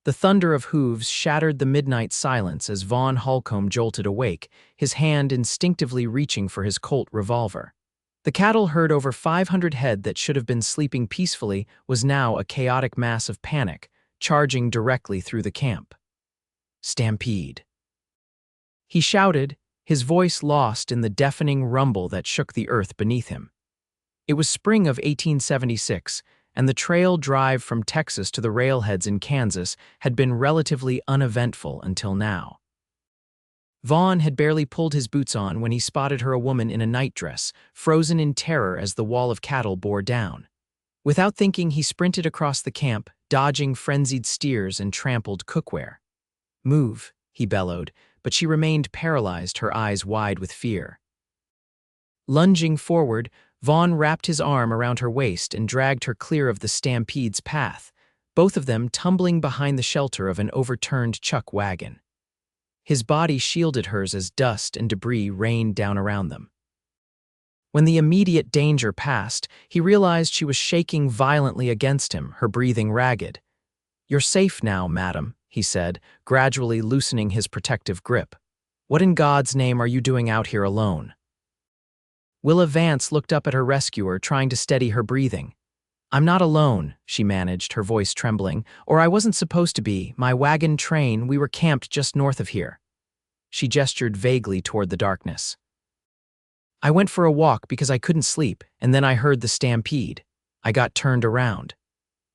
The thunder of hooves shattered the midnight silence as Vaughn Holcomb jolted awake, his hand instinctively reaching for his Colt revolver. The cattle herd, over 500 head that should have been sleeping peacefully, was now a chaotic mass of panic, charging directly through the camp. Stampede. He shouted, his voice lost in the deafening rumble that shook the earth beneath him. It was spring of 1876, and the trail drive from Texas to the railheads in Kansas had been relatively uneventful until now. Vaughn had barely pulled his boots on when he spotted her, a woman in a nightdress, frozen in terror as the wall of cattle bore down. Without thinking, he sprinted across the camp, dodging frenzied steers and trampled cookware. "Move," he bellowed, but she remained paralyzed, her eyes wide with fear. Lunging forward, Vaughn wrapped his arm around her waist and dragged her clear of the Stampede's path, both of them tumbling behind the shelter of an overturned chuck wagon. His body shielded hers as dust and debris rained down around them. When the immediate danger passed, he realized she was shaking violently against him, her breathing ragged. "You're safe now, madam," he said, gradually loosening his protective grip. "What in God's name are you doing out here alone?" Willa Vance looked up at her rescuer, trying to steady her breathing. "I'm not alone," she managed, her voice trembling. "Or I wasn't supposed to be. My wagon train, we were camped just north of here." She gestured vaguely toward the darkness. "I went for a walk because I couldn't sleep, and then I heard the stampede. I got turned around."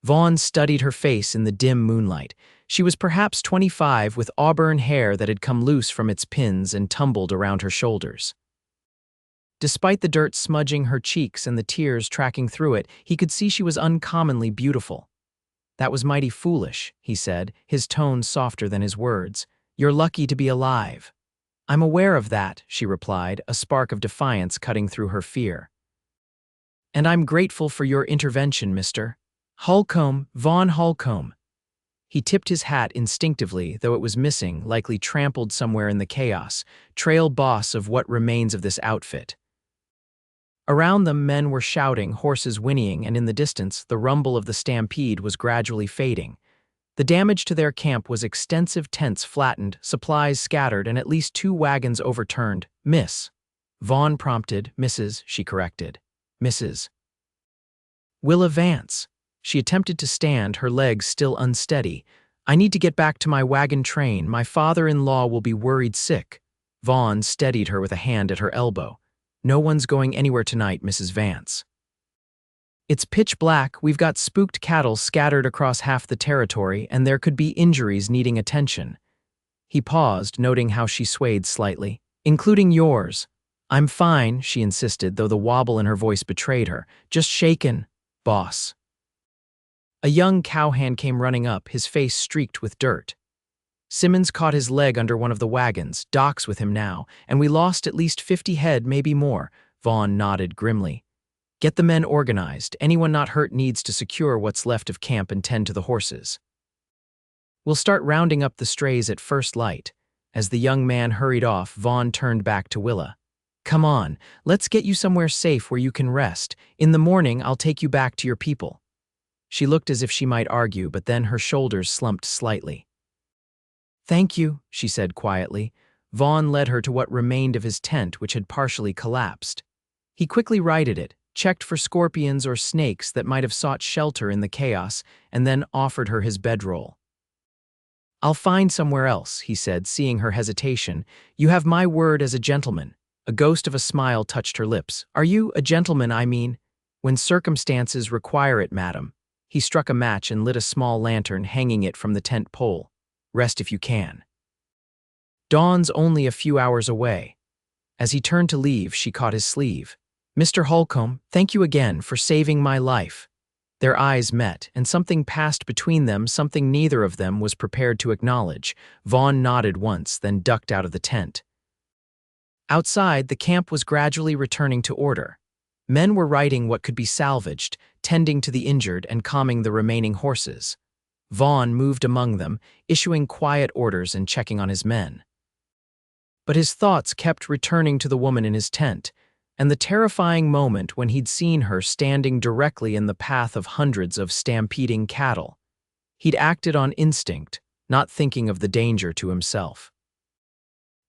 Vaughn studied her face in the dim moonlight. She was perhaps 25, with auburn hair that had come loose from its pins and tumbled around her shoulders. Despite the dirt smudging her cheeks and the tears tracking through it, he could see she was uncommonly beautiful. "That was mighty foolish," he said, his tone softer than his words. "You're lucky to be alive." "I'm aware of that," she replied, a spark of defiance cutting through her fear. "And I'm grateful for your intervention, Mr. Holcomb, Vaughn Holcomb." He tipped his hat instinctively, though it was missing, likely trampled somewhere in the chaos, trail boss of what remains of this outfit. Around them, men were shouting, horses whinnying, and in the distance, the rumble of the stampede was gradually fading. The damage to their camp was extensive: tents flattened, supplies scattered, and at least 2 wagons overturned. "Miss." Vaughn prompted. "Mrs.," she corrected. "Mrs. Willa Vance." She attempted to stand, her legs still unsteady. "I need to get back to my wagon train. My father-in-law will be worried sick." Vaughn steadied her with a hand at her elbow. "No one's going anywhere tonight, Mrs. Vance. It's pitch black, we've got spooked cattle scattered across half the territory, and there could be injuries needing attention." He paused, noting how she swayed slightly. "Including yours." "I'm fine," she insisted, though the wobble in her voice betrayed her. "Just shaken, boss." A young cowhand came running up, his face streaked with dirt. "Simmons caught his leg under one of the wagons. Doc's with him now, and we lost at least 50 head, maybe more." Vaughn nodded grimly. "Get the men organized. Anyone not hurt needs to secure what's left of camp and tend to the horses. We'll start rounding up the strays at first light." As the young man hurried off, Vaughn turned back to Willa. "Come on, let's get you somewhere safe where you can rest. In the morning, I'll take you back to your people." She looked as if she might argue, but then her shoulders slumped slightly. "Thank you," she said quietly. Vaughn led her to what remained of his tent, which had partially collapsed. He quickly righted it, checked for scorpions or snakes that might have sought shelter in the chaos, and then offered her his bedroll. "I'll find somewhere else," he said, seeing her hesitation. "You have my word as a gentleman." A ghost of a smile touched her lips. "Are you a gentleman, I mean?" "When circumstances require it, madam." He struck a match and lit a small lantern, hanging it from the tent pole. "Rest if you can. Dawn's only a few hours away." As he turned to leave, she caught his sleeve. "Mr. Holcomb, thank you again for saving my life." Their eyes met, and something passed between them, something neither of them was prepared to acknowledge. Vaughn nodded once, then ducked out of the tent. Outside, the camp was gradually returning to order. Men were righting what could be salvaged, tending to the injured and calming the remaining horses. Vaughn moved among them, issuing quiet orders and checking on his men. But his thoughts kept returning to the woman in his tent, and the terrifying moment when he'd seen her standing directly in the path of hundreds of stampeding cattle. He'd acted on instinct, not thinking of the danger to himself.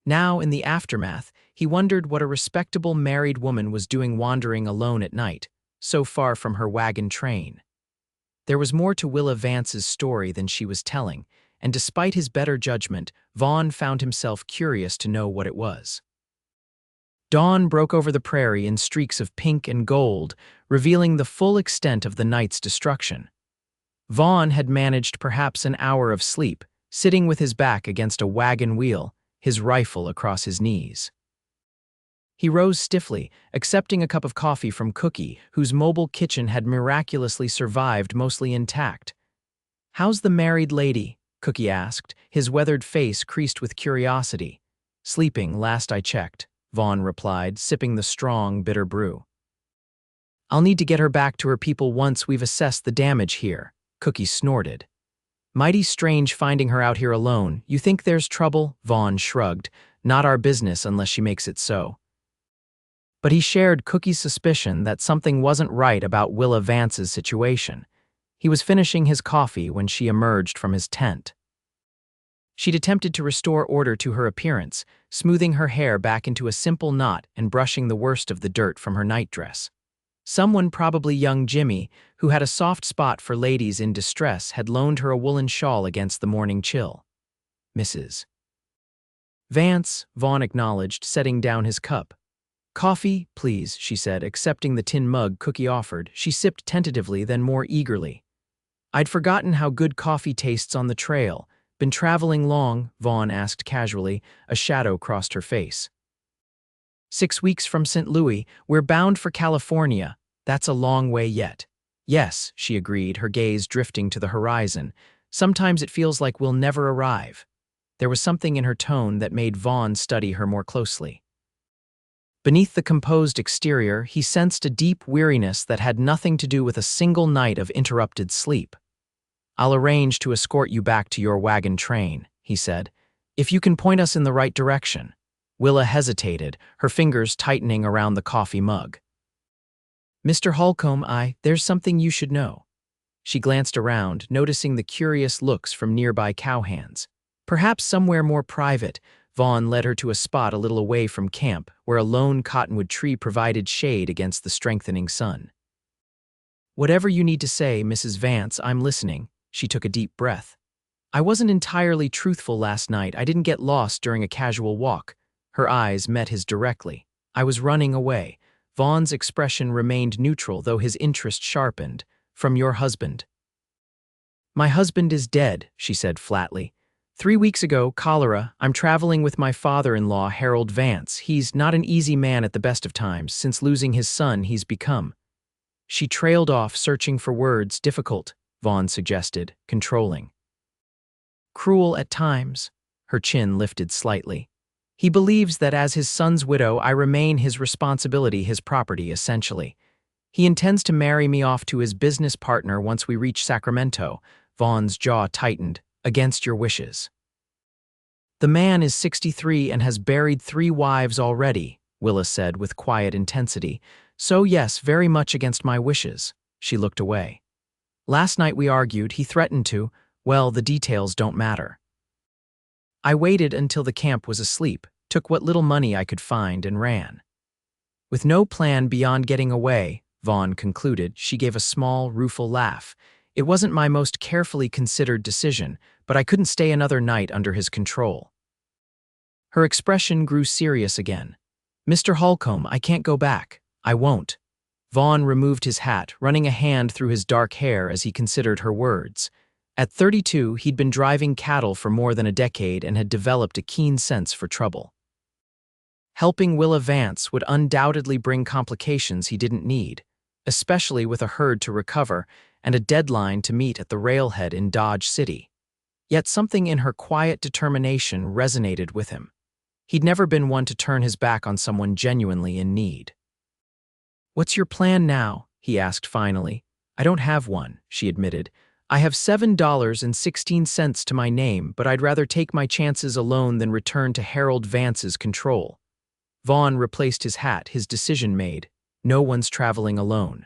Now, in the aftermath, he wondered what a respectable married woman was doing wandering alone at night, so far from her wagon train. There was more to Willa Vance's story than she was telling, and despite his better judgment, Vaughn found himself curious to know what it was. Dawn broke over the prairie in streaks of pink and gold, revealing the full extent of the night's destruction. Vaughn had managed perhaps an hour of sleep, sitting with his back against a wagon wheel, his rifle across his knees. He rose stiffly, accepting a cup of coffee from Cookie, whose mobile kitchen had miraculously survived mostly intact. "How's the married lady?" Cookie asked, his weathered face creased with curiosity. "Sleeping, last I checked," Vaughn replied, sipping the strong, bitter brew. "I'll need to get her back to her people once we've assessed the damage here," Cookie snorted. "Mighty strange finding her out here alone. You think there's trouble?" Vaughn shrugged. "Not our business unless she makes it so." But he shared Cookie's suspicion that something wasn't right about Willa Vance's situation. He was finishing his coffee when she emerged from his tent. She'd attempted to restore order to her appearance, smoothing her hair back into a simple knot and brushing the worst of the dirt from her nightdress. Someone, probably young Jimmy, who had a soft spot for ladies in distress, had loaned her a woolen shawl against the morning chill. "Mrs. Vance," Vaughn acknowledged, setting down his cup. "Coffee, please," she said, accepting the tin mug Cookie offered. She sipped tentatively, then more eagerly. "I'd forgotten how good coffee tastes on the trail. Been traveling long?" Vaughn asked casually. A shadow crossed her face. 6 weeks from St. Louis. We're bound for California. That's a long way yet." "Yes," she agreed, her gaze drifting to the horizon. "Sometimes it feels like we'll never arrive." There was something in her tone that made Vaughn study her more closely. Beneath the composed exterior, he sensed a deep weariness that had nothing to do with a single night of interrupted sleep. "I'll arrange to escort you back to your wagon train," he said, "if you can point us in the right direction." Willa hesitated, her fingers tightening around the coffee mug. "Mr. Holcomb, there's something you should know." She glanced around, noticing the curious looks from nearby cowhands. Perhaps somewhere more private, Vaughn led her to a spot a little away from camp, where a lone cottonwood tree provided shade against the strengthening sun. "Whatever you need to say, Mrs. Vance, I'm listening." She took a deep breath. "I wasn't entirely truthful last night. I didn't get lost during a casual walk." Her eyes met his directly. "I was running away." Vaughn's expression remained neutral, though his interest sharpened. "From your husband." "My husband is dead," she said flatly. 3 weeks ago, cholera. I'm traveling with my father-in-law, Harold Vance. He's not an easy man at the best of times. Since losing his son, he's become." She trailed off, searching for words. "Difficult," Vaughn suggested, controlling. "Cruel at times." Her chin lifted slightly. "He believes that as his son's widow, I remain his responsibility, his property, essentially. He intends to marry me off to his business partner once we reach Sacramento." Vaughn's jaw tightened. "Against your wishes." "The man is 63 and has buried 3 wives already," Willa said with quiet intensity. "So yes, very much against my wishes." She looked away. "Last night we argued. He threatened to. Well, the details don't matter. I waited until the camp was asleep, took what little money I could find, and ran." With no plan beyond getting away, Vaughn concluded. She gave a small, rueful laugh. "It wasn't my most carefully considered decision, but I couldn't stay another night under his control." Her expression grew serious again. "Mr. Holcomb, I can't go back. I won't." Vaughn removed his hat, running a hand through his dark hair as he considered her words. At 32, he'd been driving cattle for more than a decade and had developed a keen sense for trouble. Helping Willa Vance would undoubtedly bring complications he didn't need, especially with a herd to recover and a deadline to meet at the railhead in Dodge City. Yet something in her quiet determination resonated with him. He'd never been one to turn his back on someone genuinely in need. "What's your plan now?" he asked finally. "I don't have one," she admitted. "I have $7.16 to my name, but I'd rather take my chances alone than return to Harold Vance's control." Vaughn replaced his hat, his decision made. No one's traveling alone.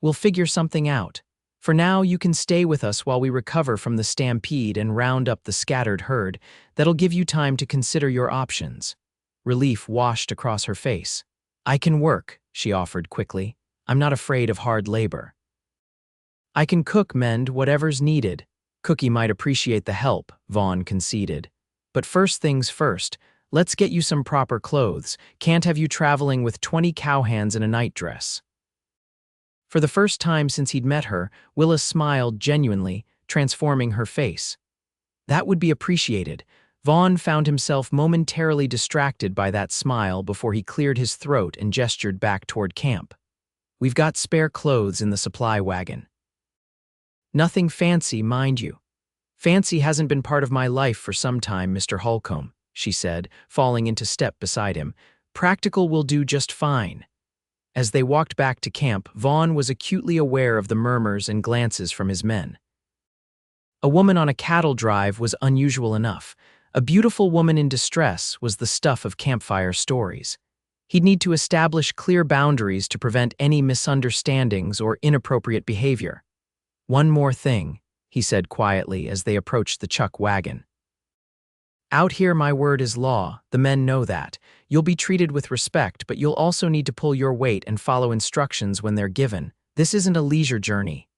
"We'll figure something out." For now, you can stay with us while we recover from the stampede and round up the scattered herd. That'll give you time to consider your options." Relief washed across her face. "I can work," she offered quickly. "I'm not afraid of hard labor." "I can cook, mend, whatever's needed." Cookie might appreciate the help, Vaughn conceded. "But first things first, let's get you some proper clothes. Can't have you traveling with 20 cowhands in a nightdress." For the first time since he'd met her, Willa smiled genuinely, transforming her face. "That would be appreciated." Vaughn found himself momentarily distracted by that smile before he cleared his throat and gestured back toward camp. "We've got spare clothes in the supply wagon." "Nothing fancy, mind you. Fancy hasn't been part of my life for some time, Mr. Holcomb," she said, falling into step beside him. "Practical will do just fine." As they walked back to camp, Vaughn was acutely aware of the murmurs and glances from his men. A woman on a cattle drive was unusual enough. A beautiful woman in distress was the stuff of campfire stories. He'd need to establish clear boundaries to prevent any misunderstandings or inappropriate behavior. "One more thing," he said quietly as they approached the chuck wagon. "Out here my word is law, the men know that. You'll be treated with respect, but you'll also need to pull your weight and follow instructions when they're given. This isn't a leisure journey."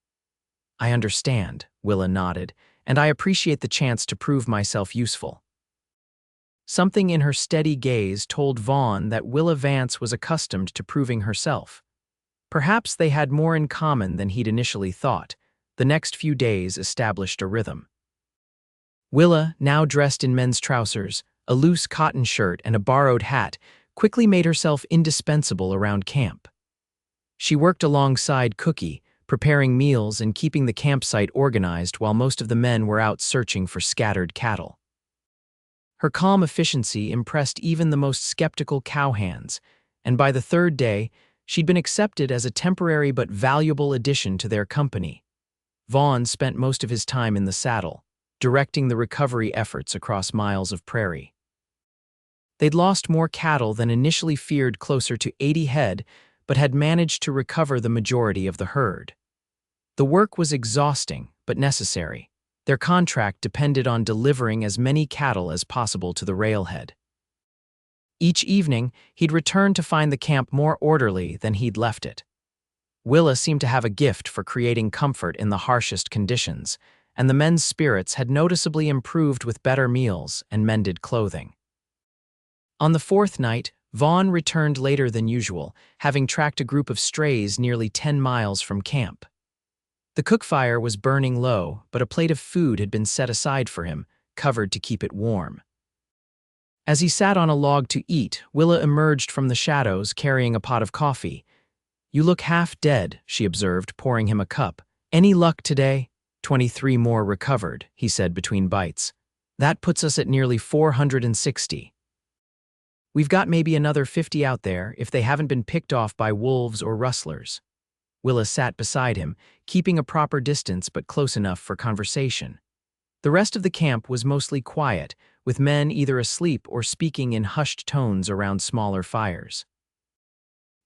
"I understand," Willa nodded, "and I appreciate the chance to prove myself useful." Something in her steady gaze told Vaughn that Willa Vance was accustomed to proving herself. Perhaps they had more in common than he'd initially thought. The next few days established a rhythm. Willa, now dressed in men's trousers, a loose cotton shirt, and a borrowed hat, quickly made herself indispensable around camp. She worked alongside Cookie, preparing meals and keeping the campsite organized while most of the men were out searching for scattered cattle. Her calm efficiency impressed even the most skeptical cowhands, and by the third day, she'd been accepted as a temporary but valuable addition to their company. Vaughn spent most of his time in the saddle, directing the recovery efforts across miles of prairie. They'd lost more cattle than initially feared, closer to 80 head, but had managed to recover the majority of the herd. The work was exhausting, but necessary. Their contract depended on delivering as many cattle as possible to the railhead. Each evening, he'd return to find the camp more orderly than he'd left it. Willa seemed to have a gift for creating comfort in the harshest conditions, and the men's spirits had noticeably improved with better meals and mended clothing. On the fourth night, Vaughn returned later than usual, having tracked a group of strays nearly 10 miles from camp. The cook fire was burning low, but a plate of food had been set aside for him, covered to keep it warm. As he sat on a log to eat, Willa emerged from the shadows carrying a pot of coffee. "You look half dead," she observed, pouring him a cup. "Any luck today?" 23 more recovered, he said between bites. "That puts us at nearly 460. We've got maybe another 50 out there if they haven't been picked off by wolves or rustlers." Willa sat beside him, keeping a proper distance but close enough for conversation. The rest of the camp was mostly quiet, with men either asleep or speaking in hushed tones around smaller fires.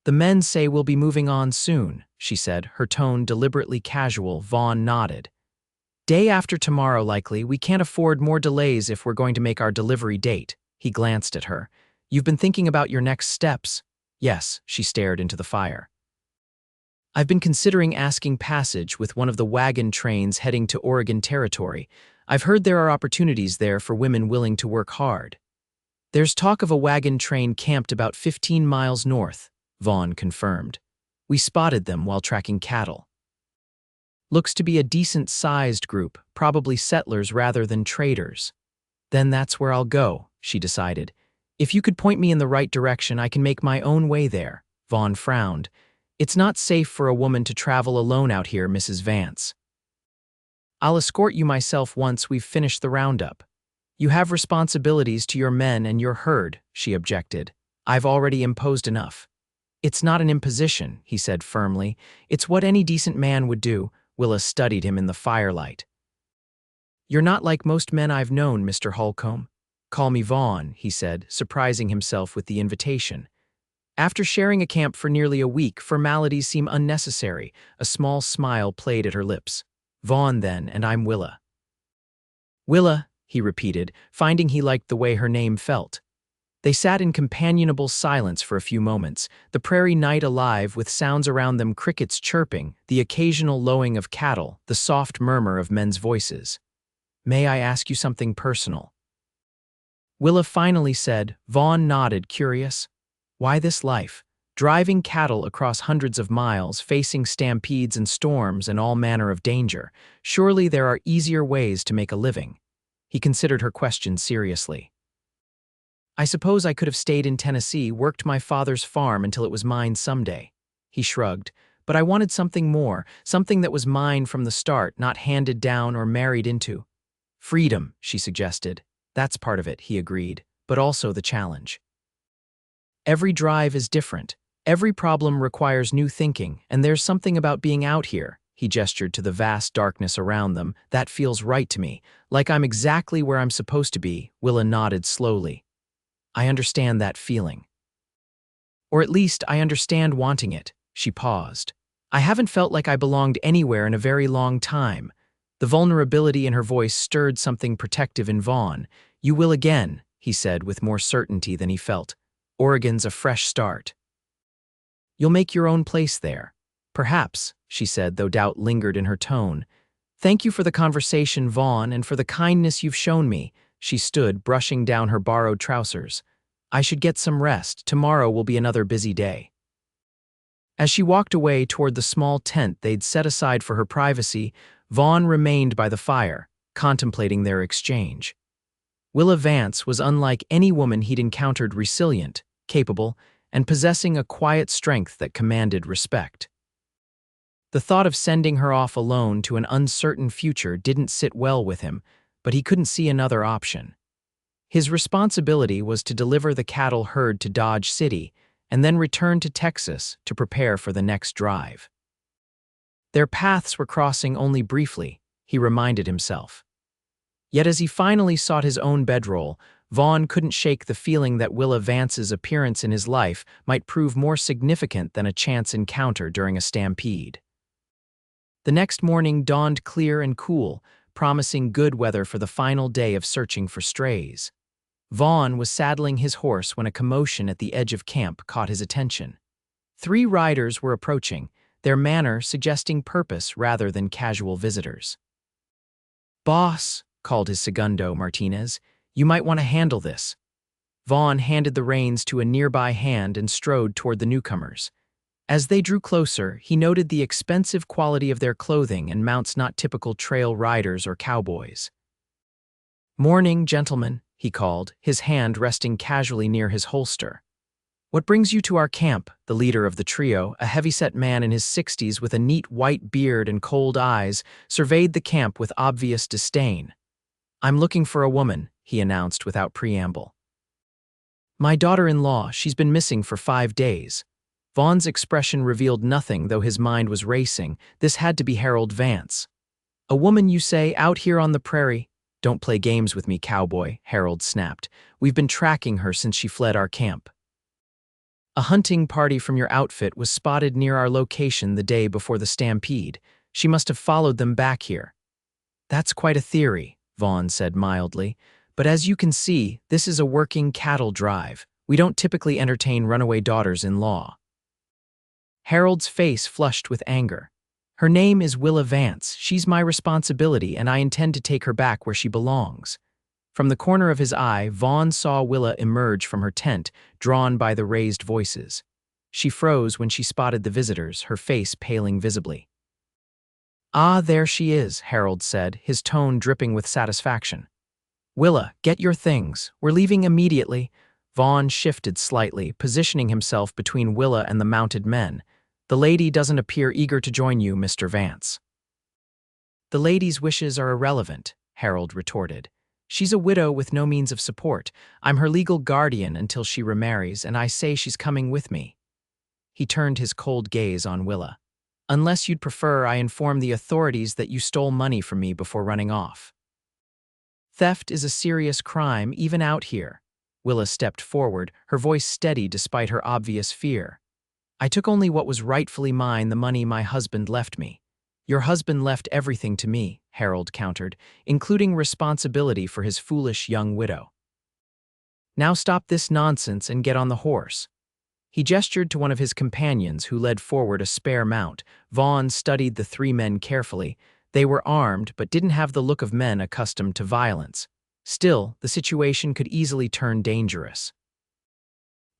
"The men say we'll be moving on soon," she said, her tone deliberately casual. Vaughn nodded. "Day after tomorrow likely. We can't afford more delays if we're going to make our delivery date." He glanced at her. "You've been thinking about your next steps?" "Yes," she stared into the fire. "I've been considering asking passage with one of the wagon trains heading to Oregon Territory. I've heard there are opportunities there for women willing to work hard." "There's talk of a wagon train camped about 15 miles north," Vaughn confirmed. "We spotted them while tracking cattle. Looks to be a decent-sized group, probably settlers rather than traders." "Then that's where I'll go," she decided. "If you could point me in the right direction, I can make my own way there." Vaughn frowned. "It's not safe for a woman to travel alone out here, Mrs. Vance." "I'll escort you myself once we've finished the roundup." "You have responsibilities to your men and your herd," she objected. "I've already imposed enough." "It's not an imposition," he said firmly. "It's what any decent man would do." Willa studied him in the firelight. "You're not like most men I've known, Mr. Holcomb." "Call me Vaughn," he said, surprising himself with the invitation. After sharing a camp for nearly a week, formalities seem unnecessary. A small smile played at her lips. Vaughn, then, and I'm Willa. Willa, he repeated, finding he liked the way her name felt. They sat in companionable silence for a few moments, the prairie night alive with sounds around them, crickets chirping, the occasional lowing of cattle, the soft murmur of men's voices. May I ask you something personal? Willa finally said. Vaughn nodded, curious. Why this life? Driving cattle across hundreds of miles, facing stampedes and storms and all manner of danger. Surely there are easier ways to make a living. He considered her question seriously. I suppose I could have stayed in Tennessee, worked my father's farm until it was mine someday. He shrugged. But I wanted something more, something that was mine from the start, not handed down or married into. Freedom, she suggested. That's part of it, he agreed, but also the challenge. Every drive is different. Every problem requires new thinking, and there's something about being out here, he gestured to the vast darkness around them, that feels right to me, like I'm exactly where I'm supposed to be. Willa nodded slowly. I understand that feeling. Or at least I understand wanting it. She paused. I haven't felt like I belonged anywhere in a very long time. The vulnerability in her voice stirred something protective in Vaughn. You will again, he said with more certainty than he felt. Oregon's a fresh start. You'll make your own place there. Perhaps, she said, though doubt lingered in her tone. Thank you for the conversation, Vaughn, and for the kindness you've shown me. She stood, brushing down her borrowed trousers. I should get some rest. Tomorrow will be another busy day. As she walked away toward the small tent they'd set aside for her privacy, Vaughn remained by the fire, contemplating their exchange. Willa Vance was unlike any woman he'd encountered, resilient, capable, and possessing a quiet strength that commanded respect. The thought of sending her off alone to an uncertain future didn't sit well with him, but he couldn't see another option. His responsibility was to deliver the cattle herd to Dodge City and then return to Texas to prepare for the next drive. Their paths were crossing only briefly, he reminded himself. Yet as he finally sought his own bedroll, Vaughn couldn't shake the feeling that Willa Vance's appearance in his life might prove more significant than a chance encounter during a stampede. The next morning dawned clear and cool, promising good weather for the final day of searching for strays. Vaughn was saddling his horse when a commotion at the edge of camp caught his attention. 3 riders were approaching, their manner suggesting purpose rather than casual visitors. Boss, called his segundo, Martinez, you might want to handle this. Vaughn handed the reins to a nearby hand and strode toward the newcomers. As they drew closer, he noted the expensive quality of their clothing and mounts not typical trail riders or cowboys. Morning, gentlemen, he called, his hand resting casually near his holster. What brings you to our camp? The leader of the trio, a heavyset man in his 60s with a neat white beard and cold eyes, surveyed the camp with obvious disdain. I'm looking for a woman, he announced without preamble. My daughter-in-law, she's been missing for 5 days. Vaughn's expression revealed nothing, though his mind was racing. This had to be Harold Vance. A woman, you say, out here on the prairie? Don't play games with me, cowboy, Harold snapped. We've been tracking her since she fled our camp. A hunting party from your outfit was spotted near our location the day before the stampede. She must have followed them back here. That's quite a theory, Vaughn said mildly. But as you can see, this is a working cattle drive. We don't typically entertain runaway daughters-in-law. Harold's face flushed with anger. Her name is Willa Vance. She's my responsibility, and I intend to take her back where she belongs. From the corner of his eye, Vaughn saw Willa emerge from her tent, drawn by the raised voices. She froze when she spotted the visitors, her face paling visibly. Ah, there she is, Harold said, his tone dripping with satisfaction. Willa, get your things. We're leaving immediately. Vaughn shifted slightly, positioning himself between Willa and the mounted men. The lady doesn't appear eager to join you, Mr. Vance. The lady's wishes are irrelevant, Harold retorted. She's a widow with no means of support. I'm her legal guardian until she remarries, and I say she's coming with me. He turned his cold gaze on Willa. Unless you'd prefer, I inform the authorities that you stole money from me before running off. Theft is a serious crime, even out here. Willa stepped forward, her voice steady despite her obvious fear. I took only what was rightfully mine, the money my husband left me. Your husband left everything to me, Harold countered, including responsibility for his foolish young widow. Now stop this nonsense and get on the horse. He gestured to one of his companions who led forward a spare mount. Vaughn studied the three men carefully. They were armed but didn't have the look of men accustomed to violence. Still, the situation could easily turn dangerous.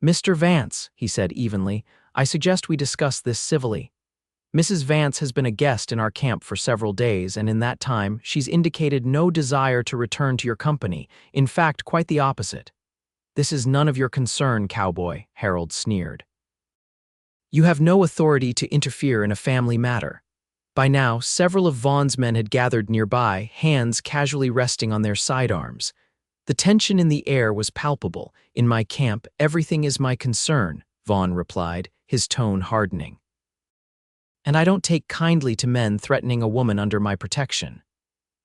Mr. Vance, he said evenly, I suggest we discuss this civilly. Mrs. Vance has been a guest in our camp for several days, and in that time, she's indicated no desire to return to your company. In fact, quite the opposite. This is none of your concern, Cowboy, Harold sneered. You have no authority to interfere in a family matter. By now, several of Vaughn's men had gathered nearby, hands casually resting on their sidearms. The tension in the air was palpable. In my camp, everything is my concern, Vaughn replied, his tone hardening. And I don't take kindly to men threatening a woman under my protection.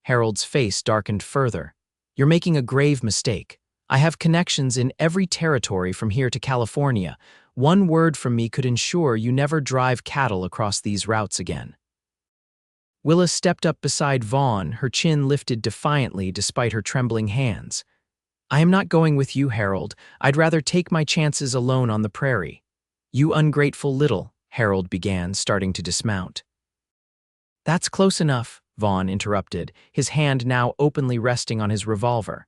Harold's face darkened further. You're making a grave mistake. I have connections in every territory from here to California. One word from me could ensure you never drive cattle across these routes again. Willa stepped up beside Vaughn, her chin lifted defiantly despite her trembling hands. I am not going with you, Harold. I'd rather take my chances alone on the prairie. You ungrateful little, Harold began, starting to dismount. That's close enough, Vaughn interrupted, his hand now openly resting on his revolver.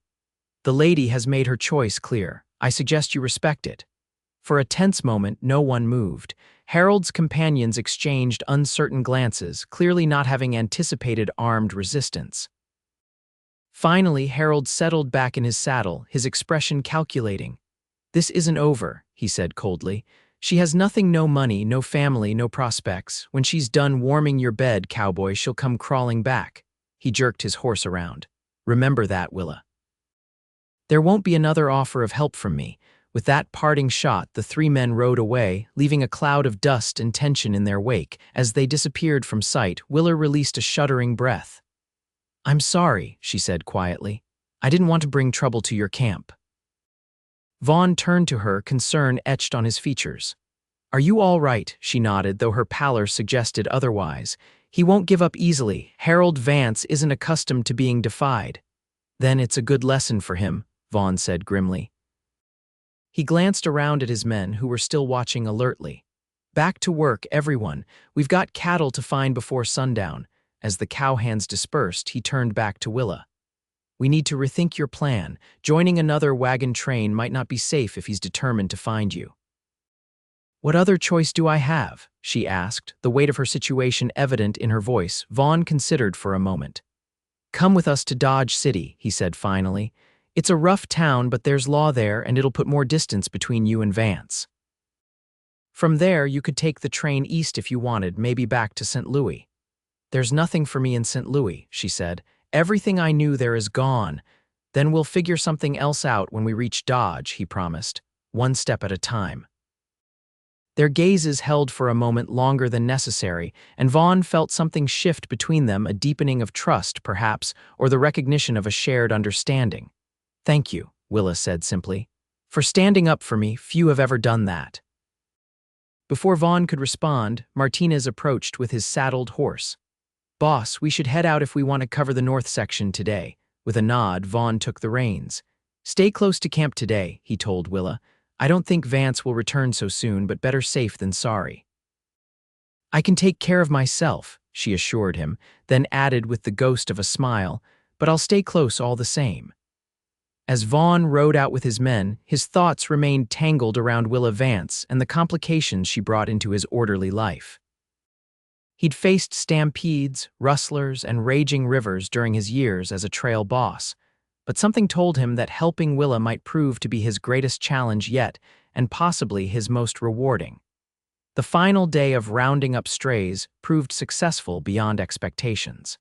The lady has made her choice clear. I suggest you respect it. For a tense moment, no one moved. Harold's companions exchanged uncertain glances, clearly not having anticipated armed resistance. Finally, Harold settled back in his saddle, his expression calculating. This isn't over, he said coldly. She has nothing, no money, no family, no prospects. When she's done warming your bed, Cowboy, she'll come crawling back. He jerked his horse around. Remember that, Willa. There won't be another offer of help from me. With that parting shot, the three men rode away, leaving a cloud of dust and tension in their wake. As they disappeared from sight, Willa released a shuddering breath. I'm sorry, she said quietly. I didn't want to bring trouble to your camp. Vaughn turned to her, concern etched on his features. Are you all right? She nodded, though her pallor suggested otherwise. He won't give up easily. Harold Vance isn't accustomed to being defied. Then it's a good lesson for him, Vaughn said grimly. He glanced around at his men, who were still watching alertly. Back to work, everyone. We've got cattle to find before sundown. As the cowhands dispersed, he turned back to Willa. We need to rethink your plan. Joining another wagon train might not be safe if he's determined to find you. What other choice do I have? She asked, the weight of her situation evident in her voice. Vaughn considered for a moment. Come with us to Dodge City, he said finally. It's a rough town, but there's law there, and it'll put more distance between you and Vance. From there, you could take the train east if you wanted, maybe back to St. Louis. There's nothing for me in St. Louis, she said. Everything I knew there is gone. Then we'll figure something else out when we reach Dodge, he promised, one step at a time. Their gazes held for a moment longer than necessary, and Vaughn felt something shift between them, a deepening of trust, perhaps, or the recognition of a shared understanding. Thank you, Willa said simply. For standing up for me, few have ever done that. Before Vaughn could respond, Martinez approached with his saddled horse. Boss, we should head out if we want to cover the north section today. With a nod, Vaughn took the reins. Stay close to camp today, he told Willa. I don't think Vance will return so soon, but better safe than sorry. I can take care of myself, she assured him, then added with the ghost of a smile, but I'll stay close all the same. As Vaughn rode out with his men, his thoughts remained tangled around Willa Vance and the complications she brought into his orderly life. He'd faced stampedes, rustlers, and raging rivers during his years as a trail boss, but something told him that helping Willa might prove to be his greatest challenge yet, and possibly his most rewarding. The final day of rounding up strays proved successful beyond expectations.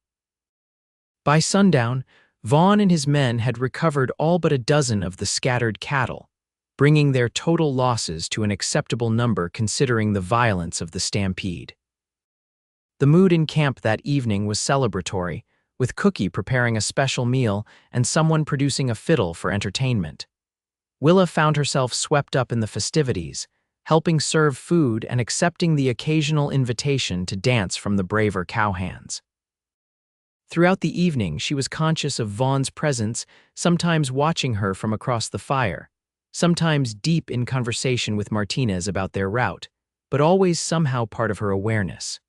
By sundown, Vaughn and his men had recovered all but a dozen of the scattered cattle, bringing their total losses to an acceptable number considering the violence of the stampede. The mood in camp that evening was celebratory, with Cookie preparing a special meal and someone producing a fiddle for entertainment. Willa found herself swept up in the festivities, helping serve food and accepting the occasional invitation to dance from the braver cowhands. Throughout the evening, she was conscious of Vaughn's presence, sometimes watching her from across the fire, sometimes deep in conversation with Martinez about their route, but always somehow part of her awareness.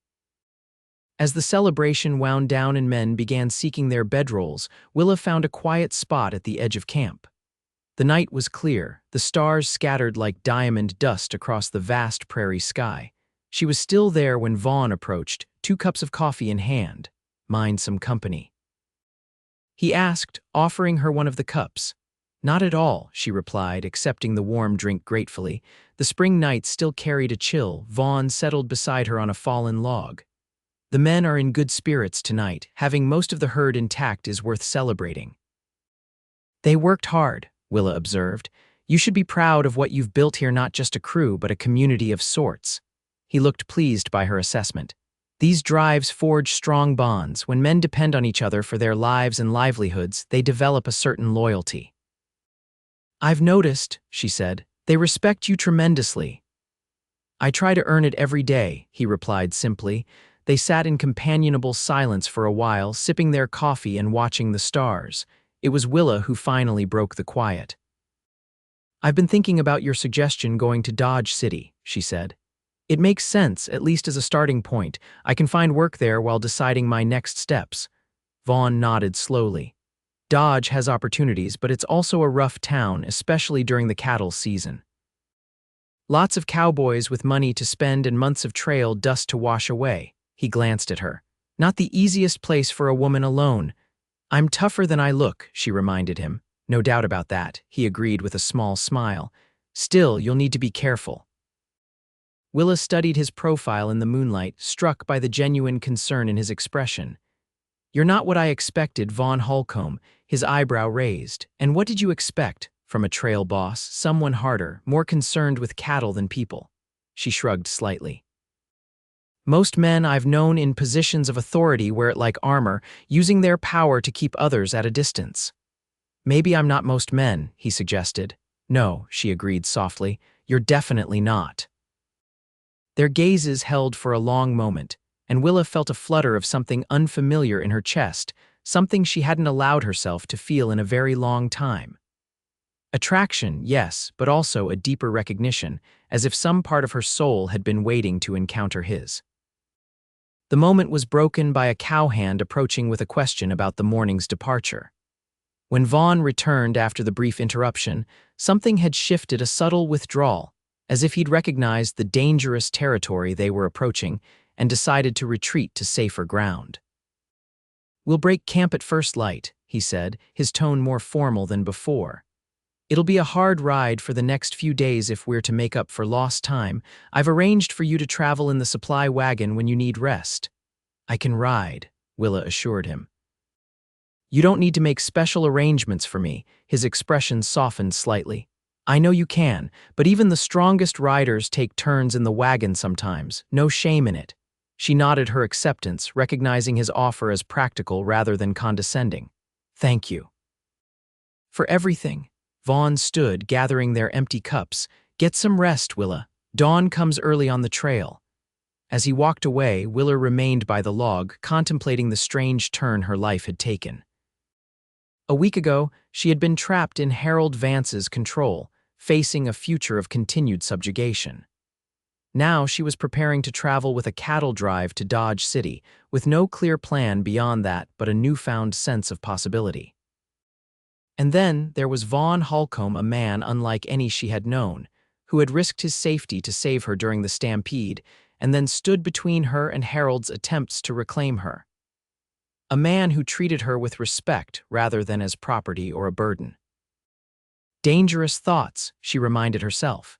As the celebration wound down and men began seeking their bedrolls, Willa found a quiet spot at the edge of camp. The night was clear, the stars scattered like diamond dust across the vast prairie sky. She was still there when Vaughn approached, 2 cups of coffee in hand. "Mind some company?" he asked, offering her one of the cups. "Not at all," she replied, accepting the warm drink gratefully. The spring night still carried a chill. Vaughn settled beside her on a fallen log. "The men are in good spirits tonight. Having most of the herd intact is worth celebrating." "They worked hard," Willa observed. "You should be proud of what you've built here, not just a crew, but a community of sorts." He looked pleased by her assessment. "These drives forge strong bonds. When men depend on each other for their lives and livelihoods, they develop a certain loyalty." "I've noticed," she said. "They respect you tremendously." "I try to earn it every day," he replied simply. They sat in companionable silence for a while, sipping their coffee and watching the stars. It was Willa who finally broke the quiet. "I've been thinking about your suggestion going to Dodge City," she said. "It makes sense, at least as a starting point. I can find work there while deciding my next steps." Vaughn nodded slowly. "Dodge has opportunities, but it's also a rough town, especially during the cattle season. Lots of cowboys with money to spend and months of trail dust to wash away." He glanced at her. "Not the easiest place for a woman alone." "I'm tougher than I look," she reminded him. "No doubt about that," he agreed with a small smile. "Still, you'll need to be careful." Willa studied his profile in the moonlight, struck by the genuine concern in his expression. "You're not what I expected, Vaughn Holcomb," his eyebrow raised. "And what did you expect? From a trail boss, someone harder, more concerned with cattle than people." She shrugged slightly. "Most men I've known in positions of authority wear it like armor, using their power to keep others at a distance." "Maybe I'm not most men," he suggested. "No," she agreed softly. "You're definitely not." Their gazes held for a long moment, and Willa felt a flutter of something unfamiliar in her chest, something she hadn't allowed herself to feel in a very long time. Attraction, yes, but also a deeper recognition, as if some part of her soul had been waiting to encounter his. The moment was broken by a cowhand approaching with a question about the morning's departure. When Vaughn returned after the brief interruption, something had shifted, a subtle withdrawal, as if he'd recognized the dangerous territory they were approaching and decided to retreat to safer ground. "We'll break camp at first light," he said, his tone more formal than before. "It'll be a hard ride for the next few days if we're to make up for lost time. I've arranged for you to travel in the supply wagon when you need rest." "I can ride," Willa assured him. "You don't need to make special arrangements for me," his expression softened slightly. "I know you can, but even the strongest riders take turns in the wagon sometimes. No shame in it." She nodded her acceptance, recognizing his offer as practical rather than condescending. "Thank you." "For everything." Vaughn stood, gathering their empty cups. "Get some rest, Willa. Dawn comes early on the trail." As he walked away, Willa remained by the log, contemplating the strange turn her life had taken. A week ago, she had been trapped in Harold Vance's control, facing a future of continued subjugation. Now she was preparing to travel with a cattle drive to Dodge City, with no clear plan beyond that but a newfound sense of possibility. And then there was Vaughn Holcomb, a man unlike any she had known, who had risked his safety to save her during the Stampede, and then stood between her and Harold's attempts to reclaim her. A man who treated her with respect rather than as property or a burden. Dangerous thoughts, she reminded herself.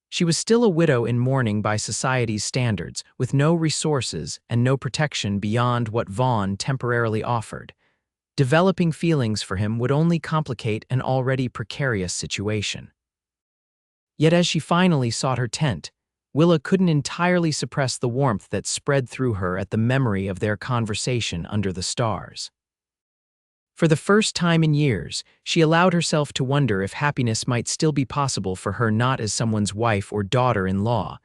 She was still a widow in mourning by society's standards, with no resources and no protection beyond what Vaughn temporarily offered. Developing feelings for him would only complicate an already precarious situation. Yet as she finally sought her tent, Willa couldn't entirely suppress the warmth that spread through her at the memory of their conversation under the stars. For the first time in years, she allowed herself to wonder if happiness might still be possible for her, not as someone's wife or daughter-in-law,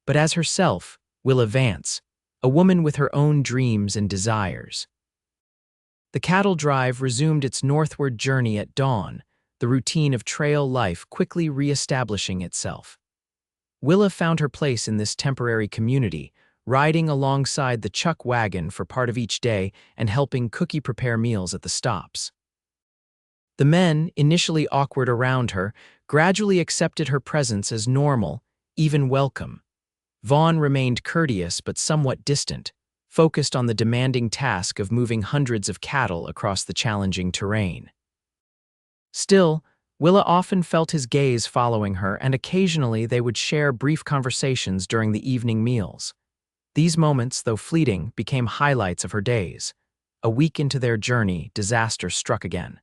but as herself, Willa Vance, a woman with her own dreams and desires. The cattle drive resumed its northward journey at dawn, the routine of trail life quickly re-establishing itself. Willa found her place in this temporary community, riding alongside the chuck wagon for part of each day and helping Cookie prepare meals at the stops. The men, initially awkward around her, gradually accepted her presence as normal, even welcome. Vaughn remained courteous but somewhat distant, focused on the demanding task of moving hundreds of cattle across the challenging terrain. Still, Willa often felt his gaze following her, and occasionally they would share brief conversations during the evening meals. These moments, though fleeting, became highlights of her days. A week into their journey, disaster struck again.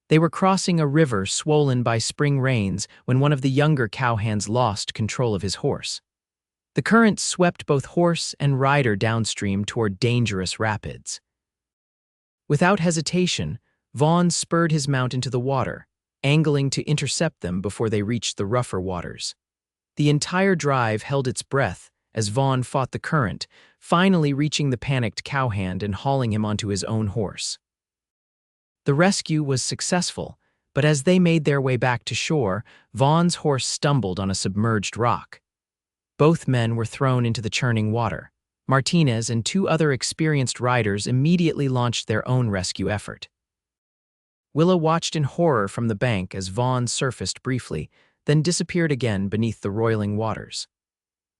They were crossing a river swollen by spring rains when one of the younger cowhands lost control of his horse. The current swept both horse and rider downstream toward dangerous rapids. Without hesitation, Vaughn spurred his mount into the water, angling to intercept them before they reached the rougher waters. The entire drive held its breath as Vaughn fought the current, finally reaching the panicked cowhand and hauling him onto his own horse. The rescue was successful, but as they made their way back to shore, Vaughn's horse stumbled on a submerged rock. Both men were thrown into the churning water. Martinez and two other experienced riders immediately launched their own rescue effort. Willa watched in horror from the bank as Vaughn surfaced briefly, then disappeared again beneath the roiling waters.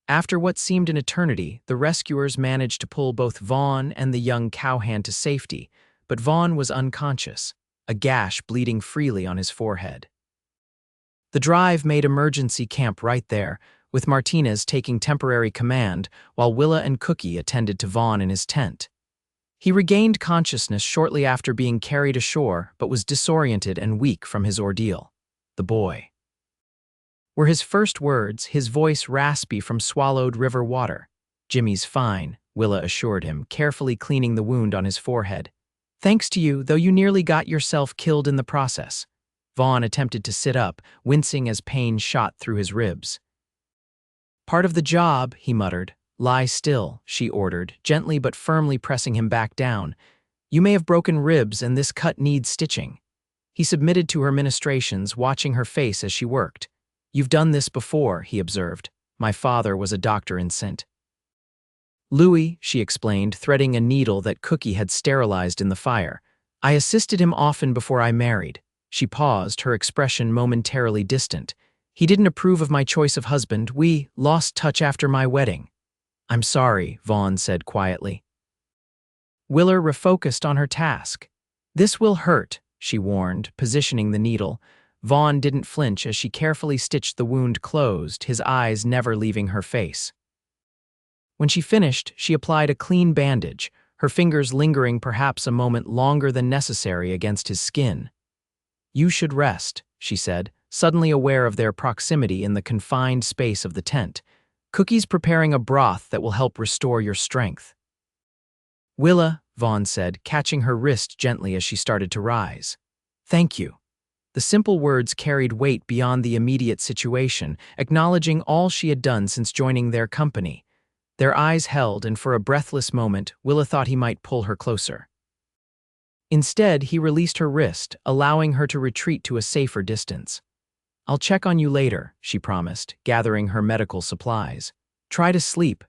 After what seemed an eternity, the rescuers managed to pull both Vaughn and the young cowhand to safety, but Vaughn was unconscious, a gash bleeding freely on his forehead. The drive made emergency camp right there, with Martinez taking temporary command while Willa and Cookie attended to Vaughn in his tent. He regained consciousness shortly after being carried ashore, but was disoriented and weak from his ordeal. "The boy," were his first words, his voice raspy from swallowed river water. "Jimmy's fine," Willa assured him, carefully cleaning the wound on his forehead. "Thanks to you, though you nearly got yourself killed in the process." Vaughn attempted to sit up, wincing as pain shot through his ribs. "Part of the job," he muttered. "Lie still," she ordered, gently but firmly pressing him back down. "You may have broken ribs and this cut needs stitching." He submitted to her ministrations, watching her face as she worked. "You've done this before," he observed. "My father was a doctor in St. Louis," she explained, threading a needle that Cookie had sterilized in the fire. "I assisted him often before I married." She paused, her expression momentarily distant. "He didn't approve of my choice of husband. We lost touch after my wedding." "I'm sorry," Vaughn said quietly. Willa refocused on her task. "This will hurt," she warned, positioning the needle. Vaughn didn't flinch as she carefully stitched the wound closed, his eyes never leaving her face. When she finished, she applied a clean bandage, her fingers lingering perhaps a moment longer than necessary against his skin. "You should rest," she said, suddenly aware of their proximity in the confined space of the tent. "Cookie's preparing a broth that will help restore your strength." "Willa," Vaughn said, catching her wrist gently as she started to rise. "Thank you." The simple words carried weight beyond the immediate situation, acknowledging all she had done since joining their company. Their eyes held, and for a breathless moment, Willa thought he might pull her closer. Instead, he released her wrist, allowing her to retreat to a safer distance. "I'll check on you later," she promised, gathering her medical supplies. "Try to sleep."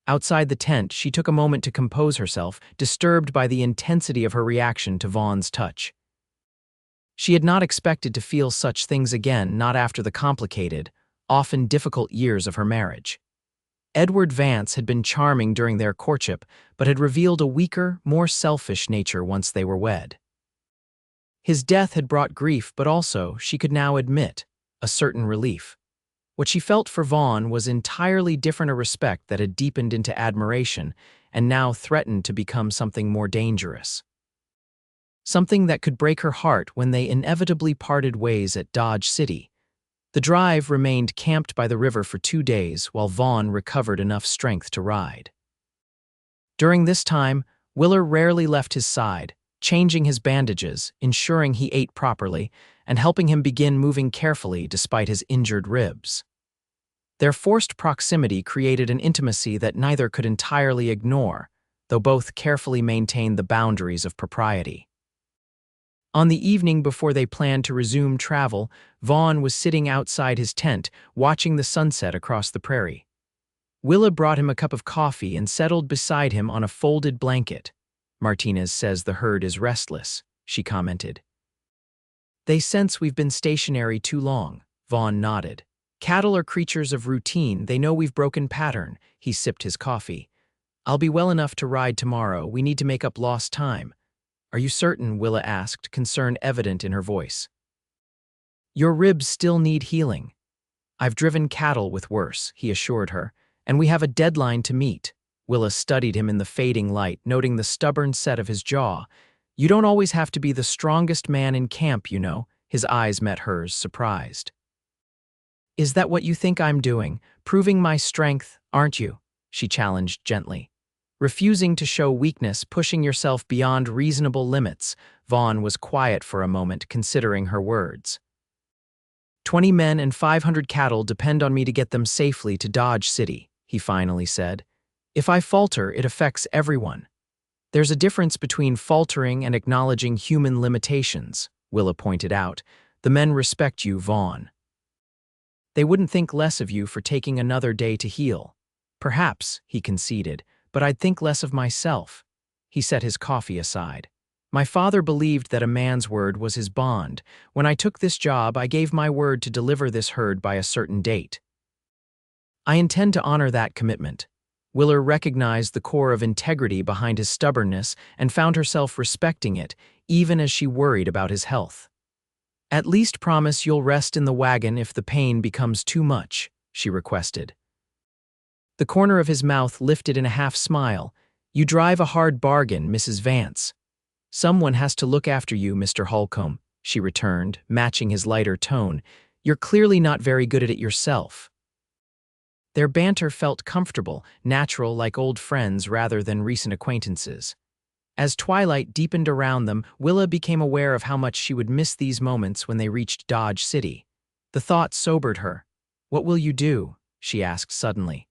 Outside the tent, she took a moment to compose herself, disturbed by the intensity of her reaction to Vaughn's touch. She had not expected to feel such things again, not after the complicated, often difficult years of her marriage. Edward Vance had been charming during their courtship, but had revealed a weaker, more selfish nature once they were wed. His death had brought grief, but also, she could now admit, a certain relief. What she felt for Vaughn was entirely different, a respect that had deepened into admiration and now threatened to become something more dangerous. Something that could break her heart when they inevitably parted ways at Dodge City. The drive remained camped by the river for 2 days while Vaughn recovered enough strength to ride. During this time, Willa rarely left his side, changing his bandages, ensuring he ate properly, and helping him begin moving carefully despite his injured ribs. Their forced proximity created an intimacy that neither could entirely ignore, though both carefully maintained the boundaries of propriety. On the evening before they planned to resume travel, Vaughn was sitting outside his tent, watching the sunset across the prairie. Willa brought him a cup of coffee and settled beside him on a folded blanket. "Martinez says the herd is restless," she commented. "They sense we've been stationary too long," Vaughn nodded. "Cattle are creatures of routine, they know we've broken pattern." He sipped his coffee. "I'll be well enough to ride tomorrow, we need to make up lost time." "Are you certain?" Willa asked, concern evident in her voice. "Your ribs still need healing." "I've driven cattle with worse," he assured her, "and we have a deadline to meet." Willa studied him in the fading light, noting the stubborn set of his jaw. "You don't always have to be the strongest man in camp, you know." His eyes met hers, surprised. "Is that what you think I'm doing? Proving my strength, aren't you?" she challenged gently. "Refusing to show weakness, pushing yourself beyond reasonable limits." Vaughn was quiet for a moment, considering her words. 20 men and 500 cattle depend on me to get them safely to Dodge City," he finally said. "If I falter, it affects everyone." "There's a difference between faltering and acknowledging human limitations," Willa pointed out. "The men respect you, Vaughn. They wouldn't think less of you for taking another day to heal." "Perhaps," he conceded, "but I'd think less of myself." He set his coffee aside. "My father believed that a man's word was his bond. When I took this job, I gave my word to deliver this herd by a certain date. I intend to honor that commitment." Willa recognized the core of integrity behind his stubbornness and found herself respecting it, even as she worried about his health. "At least promise you'll rest in the wagon if the pain becomes too much," she requested. The corner of his mouth lifted in a half-smile. "You drive a hard bargain, Mrs. Vance." "Someone has to look after you, Mr. Holcomb," she returned, matching his lighter tone. "You're clearly not very good at it yourself." Their banter felt comfortable, natural, like old friends rather than recent acquaintances. As twilight deepened around them, Willa became aware of how much she would miss these moments when they reached Dodge City. The thought sobered her. "What will you do?" she asked suddenly.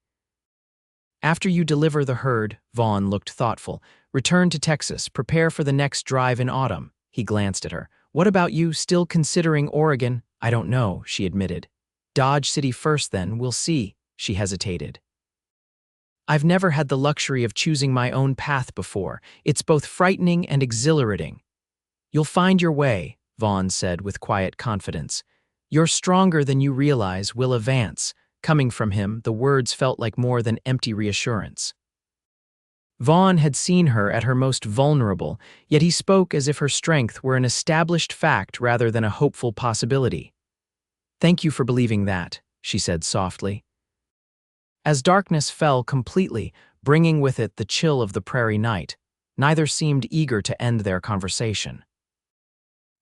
"After you deliver the herd," Vaughn looked thoughtful, "return to Texas, prepare for the next drive in autumn." He glanced at her. "What about you, still considering Oregon?" "I don't know," she admitted. "Dodge City first then, we'll see." She hesitated. "I've never had the luxury of choosing my own path before. It's both frightening and exhilarating." "You'll find your way," Vaughn said with quiet confidence. "You're stronger than you realize, Willa Vance." Coming from him, the words felt like more than empty reassurance. Vaughn had seen her at her most vulnerable, yet he spoke as if her strength were an established fact rather than a hopeful possibility. "Thank you for believing that," she said softly. As darkness fell completely, bringing with it the chill of the prairie night, neither seemed eager to end their conversation.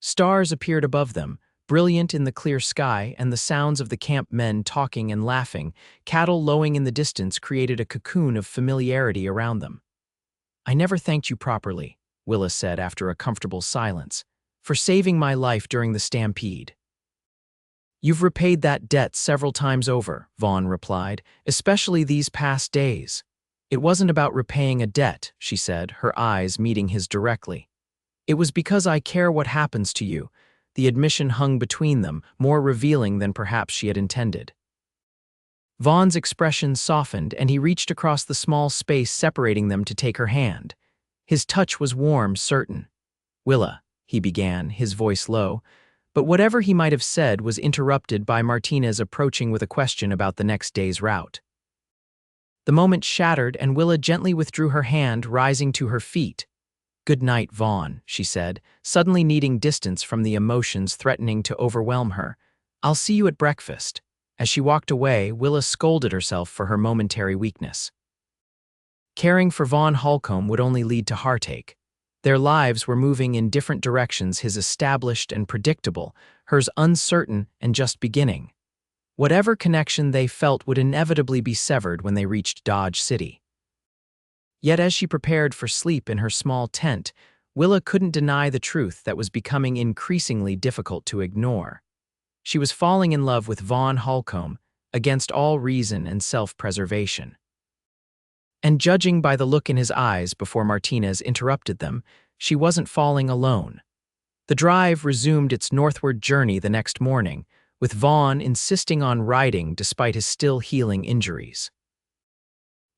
Stars appeared above them, brilliant in the clear sky, and the sounds of the camp men talking and laughing, cattle lowing in the distance, created a cocoon of familiarity around them. "I never thanked you properly," Willa said after a comfortable silence, "for saving my life during the Stampede." "You've repaid that debt several times over," Vaughn replied, "especially these past days." "It wasn't about repaying a debt," she said, her eyes meeting his directly. "It was because I care what happens to you." The admission hung between them, more revealing than perhaps she had intended. Vaughn's expression softened, and he reached across the small space separating them to take her hand. His touch was warm, certain. "Willa," he began, his voice low, but whatever he might have said was interrupted by Martinez approaching with a question about the next day's route. The moment shattered, and Willa gently withdrew her hand, rising to her feet. "Good night, Vaughn," she said, suddenly needing distance from the emotions threatening to overwhelm her. "I'll see you at breakfast." As she walked away, Willa scolded herself for her momentary weakness. Caring for Vaughn Holcomb would only lead to heartache. Their lives were moving in different directions, his established and predictable, hers uncertain and just beginning. Whatever connection they felt would inevitably be severed when they reached Dodge City. Yet as she prepared for sleep in her small tent, Willa couldn't deny the truth that was becoming increasingly difficult to ignore. She was falling in love with Vaughn Holcomb against all reason and self-preservation. And judging by the look in his eyes before Martinez interrupted them, she wasn't falling alone. The drive resumed its northward journey the next morning, with Vaughn insisting on riding despite his still healing injuries.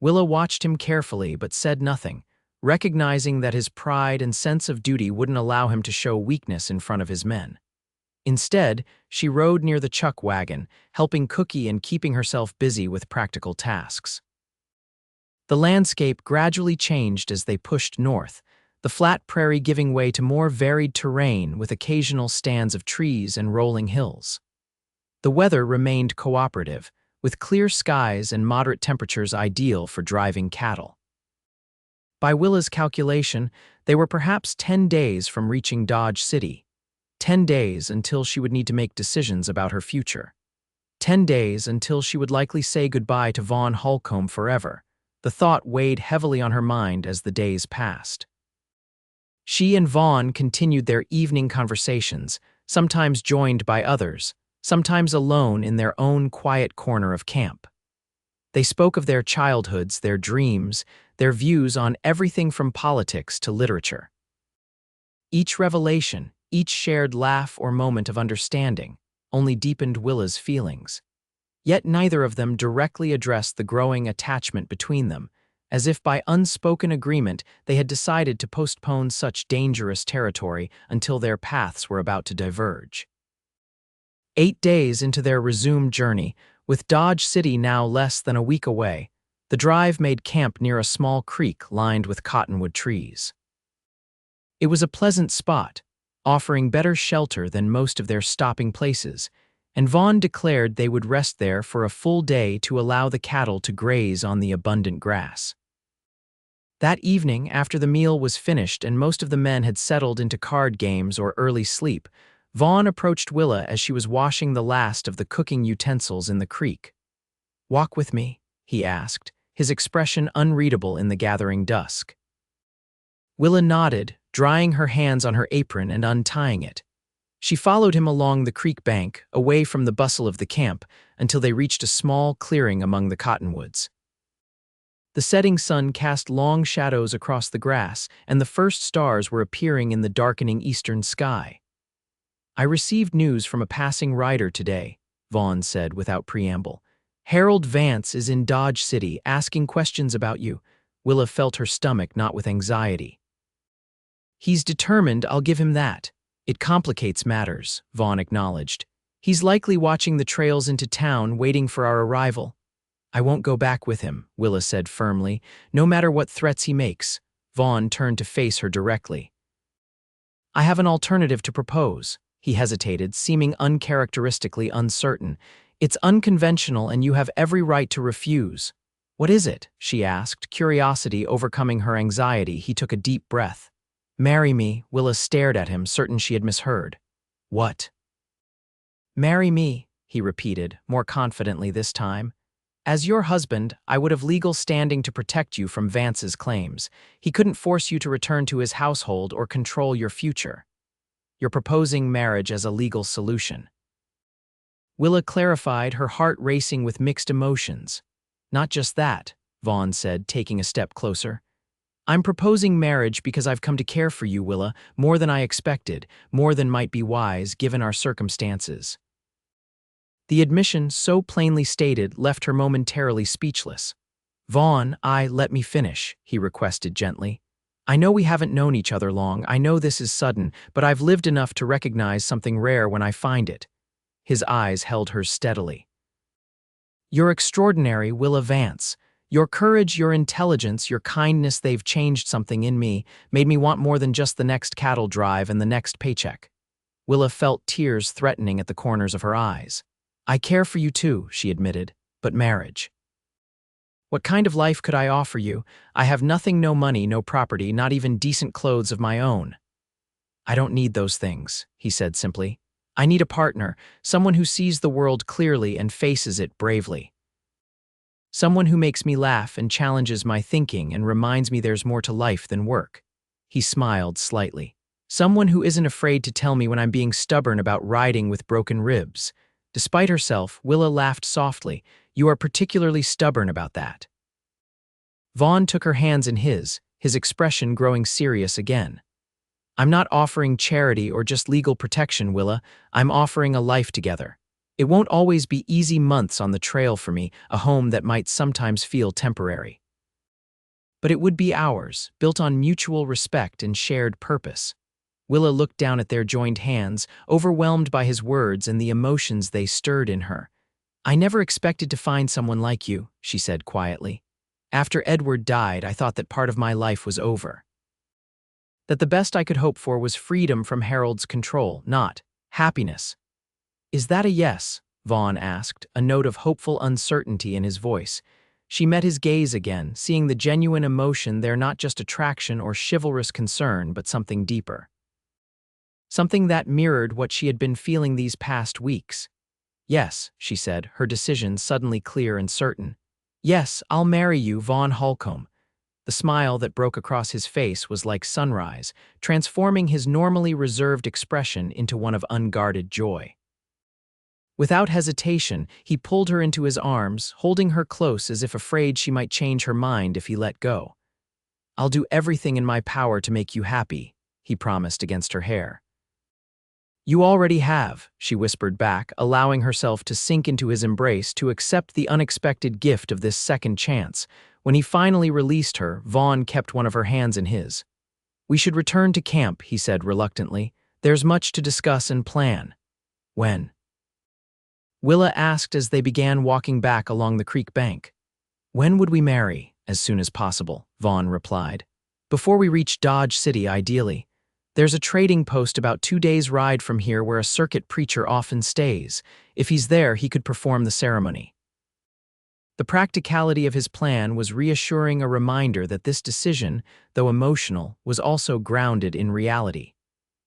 Willa watched him carefully but said nothing, recognizing that his pride and sense of duty wouldn't allow him to show weakness in front of his men. Instead, she rode near the chuck wagon, helping Cookie and keeping herself busy with practical tasks. The landscape gradually changed as they pushed north, the flat prairie giving way to more varied terrain with occasional stands of trees and rolling hills. The weather remained cooperative, with clear skies and moderate temperatures ideal for driving cattle. By Willa's calculation, they were perhaps 10 days from reaching Dodge City. 10 days until she would need to make decisions about her future. 10 days until she would likely say goodbye to Vaughn Holcomb forever. The thought weighed heavily on her mind as the days passed. She and Vaughn continued their evening conversations, sometimes joined by others, sometimes alone in their own quiet corner of camp. They spoke of their childhoods, their dreams, their views on everything from politics to literature. Each revelation, each shared laugh or moment of understanding, only deepened Willa's feelings. Yet neither of them directly addressed the growing attachment between them, as if by unspoken agreement they had decided to postpone such dangerous territory until their paths were about to diverge. 8 days into their resumed journey, with Dodge City now less than a week away, the drive made camp near a small creek lined with cottonwood trees. It was a pleasant spot, offering better shelter than most of their stopping places, and Vaughn declared they would rest there for a full day to allow the cattle to graze on the abundant grass. That evening, after the meal was finished and most of the men had settled into card games or early sleep, Vaughn approached Willa as she was washing the last of the cooking utensils in the creek. "Walk with me?" he asked, his expression unreadable in the gathering dusk. Willa nodded, drying her hands on her apron and untying it. She followed him along the creek bank, away from the bustle of the camp, until they reached a small clearing among the cottonwoods. The setting sun cast long shadows across the grass, and the first stars were appearing in the darkening eastern sky. "I received news from a passing rider today," Vaughn said without preamble. "Harold Vance is in Dodge City asking questions about you." Willa felt her stomach knot with anxiety. "He's determined I'll give him that. It complicates matters," Vaughn acknowledged. "He's likely watching the trails into town, waiting for our arrival." "I won't go back with him," Willa said firmly, "no matter what threats he makes." Vaughn turned to face her directly. "I have an alternative to propose." He hesitated, seeming uncharacteristically uncertain. "It's unconventional and you have every right to refuse." "What is it?" she asked, curiosity overcoming her anxiety. He took a deep breath. "Marry me." Willa stared at him, certain she had misheard. "What?" "Marry me," he repeated, more confidently this time. "As your husband, I would have legal standing to protect you from Vance's claims. He couldn't force you to return to his household or control your future. You're proposing marriage as a legal solution." Willa clarified, her heart racing with mixed emotions. "Not just that," Vaughn said, taking a step closer. "I'm proposing marriage because I've come to care for you, Willa, more than I expected, more than might be wise given our circumstances." The admission, so plainly stated, left her momentarily speechless. "Vaughn, let me finish," he requested gently. "I know we haven't known each other long, I know this is sudden, but I've lived enough to recognize something rare when I find it." His eyes held hers steadily. "You're extraordinary, Willa Vance. Your courage, your intelligence, your kindness, they've changed something in me, made me want more than just the next cattle drive and the next paycheck." Willa felt tears threatening at the corners of her eyes. "I care for you too," she admitted, "but marriage. What kind of life could I offer you? I have nothing, no money, no property, not even decent clothes of my own." "I don't need those things," he said simply. "I need a partner, someone who sees the world clearly and faces it bravely. Someone who makes me laugh and challenges my thinking and reminds me there's more to life than work." He smiled slightly. Someone who isn't afraid to tell me when I'm being stubborn about riding with broken ribs. Despite herself, Willa laughed softly. You are particularly stubborn about that. Vaughn took her hands in his expression growing serious again. I'm not offering charity or just legal protection, Willa. I'm offering a life together. It won't always be easy months on the trail for me, a home that might sometimes feel temporary. But it would be ours, built on mutual respect and shared purpose. Willa looked down at their joined hands, overwhelmed by his words and the emotions they stirred in her. I never expected to find someone like you, she said quietly. After Edward died, I thought that part of my life was over. That the best I could hope for was freedom from Harold's control, not happiness. Is that a yes? Vaughn asked, a note of hopeful uncertainty in his voice. She met his gaze again, seeing the genuine emotion there, not just attraction or chivalrous concern, but something deeper. Something that mirrored what she had been feeling these past weeks. Yes, she said, her decision suddenly clear and certain. Yes, I'll marry you, Vaughn Holcomb. The smile that broke across his face was like sunrise, transforming his normally reserved expression into one of unguarded joy. Without hesitation, he pulled her into his arms, holding her close as if afraid she might change her mind if he let go. I'll do everything in my power to make you happy, he promised against her hair. You already have, she whispered back, allowing herself to sink into his embrace to accept the unexpected gift of this second chance. When he finally released her, Vaughn kept one of her hands in his. We should return to camp, he said reluctantly. There's much to discuss and plan. When? Willa asked as they began walking back along the creek bank. When would we marry? As soon as possible, Vaughn replied. Before we reach Dodge City, ideally. There's a trading post about 2 days' ride from here where a circuit preacher often stays. If he's there, he could perform the ceremony. The practicality of his plan was reassuring, a reminder that this decision, though emotional, was also grounded in reality.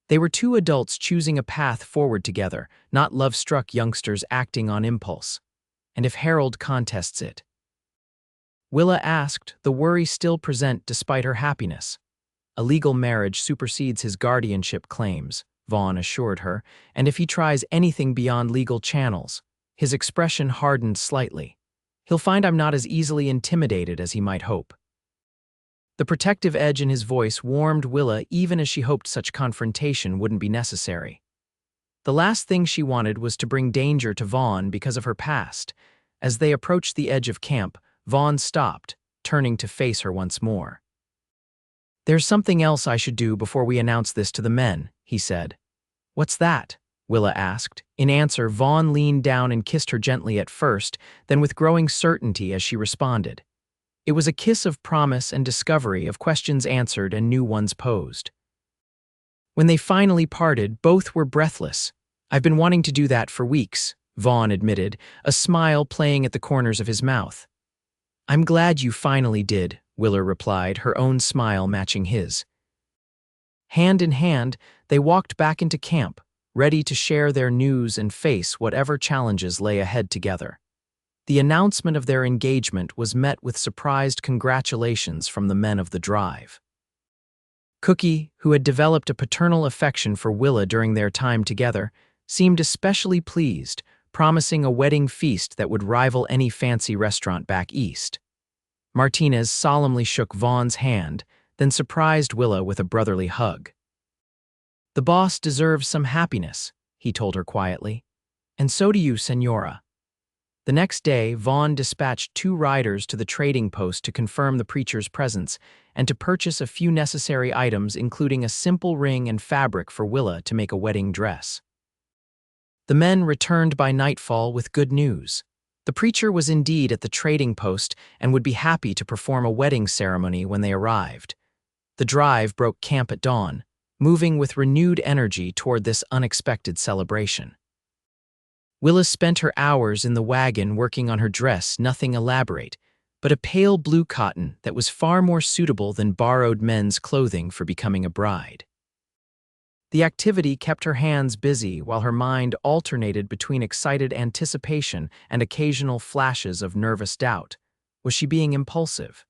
They were two adults choosing a path forward together, not love-struck youngsters acting on impulse. And if Harold contests it? Willa asked, the worry still present despite her happiness. A legal marriage supersedes his guardianship claims, Vaughn assured her, and if he tries anything beyond legal channels, his expression hardened slightly. He'll find I'm not as easily intimidated as he might hope. The protective edge in his voice warmed Willa even as she hoped such confrontation wouldn't be necessary. The last thing she wanted was to bring danger to Vaughn because of her past. As they approached the edge of camp, Vaughn stopped, turning to face her once more. There's something else I should do before we announce this to the men, he said. What's that? Willa asked. In answer, Vaughn leaned down and kissed her gently at first, then with growing certainty as she responded. It was a kiss of promise and discovery, of questions answered and new ones posed. When they finally parted, both were breathless. I've been wanting to do that for weeks, Vaughn admitted, a smile playing at the corners of his mouth. I'm glad you finally did, Willa replied, her own smile matching his. Hand in hand, they walked back into camp, ready to share their news and face whatever challenges lay ahead together. The announcement of their engagement was met with surprised congratulations from the men of the drive. Cookie, who had developed a paternal affection for Willa during their time together, seemed especially pleased, promising a wedding feast that would rival any fancy restaurant back east. Martinez solemnly shook Vaughn's hand, then surprised Willa with a brotherly hug. The boss deserves some happiness, he told her quietly. And so do you, Senora. The next day, Vaughn dispatched 2 riders to the trading post to confirm the preacher's presence and to purchase a few necessary items, including a simple ring and fabric for Willa to make a wedding dress. The men returned by nightfall with good news. The preacher was indeed at the trading post and would be happy to perform a wedding ceremony when they arrived. The drive broke camp at dawn, moving with renewed energy toward this unexpected celebration. Willa spent her hours in the wagon working on her dress, nothing elaborate, but a pale blue cotton that was far more suitable than borrowed men's clothing for becoming a bride. The activity kept her hands busy while her mind alternated between excited anticipation and occasional flashes of nervous doubt. Was she being impulsive?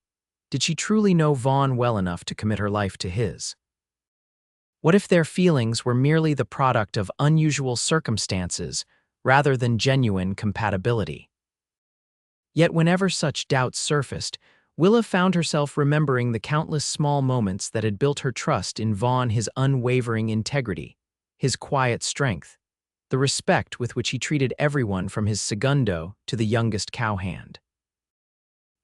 Did she truly know Vaughn well enough to commit her life to his? What if their feelings were merely the product of unusual circumstances rather than genuine compatibility? Yet whenever such doubts surfaced, Willa found herself remembering the countless small moments that had built her trust in Vaughn, his unwavering integrity, his quiet strength, the respect with which he treated everyone from his segundo to the youngest cowhand.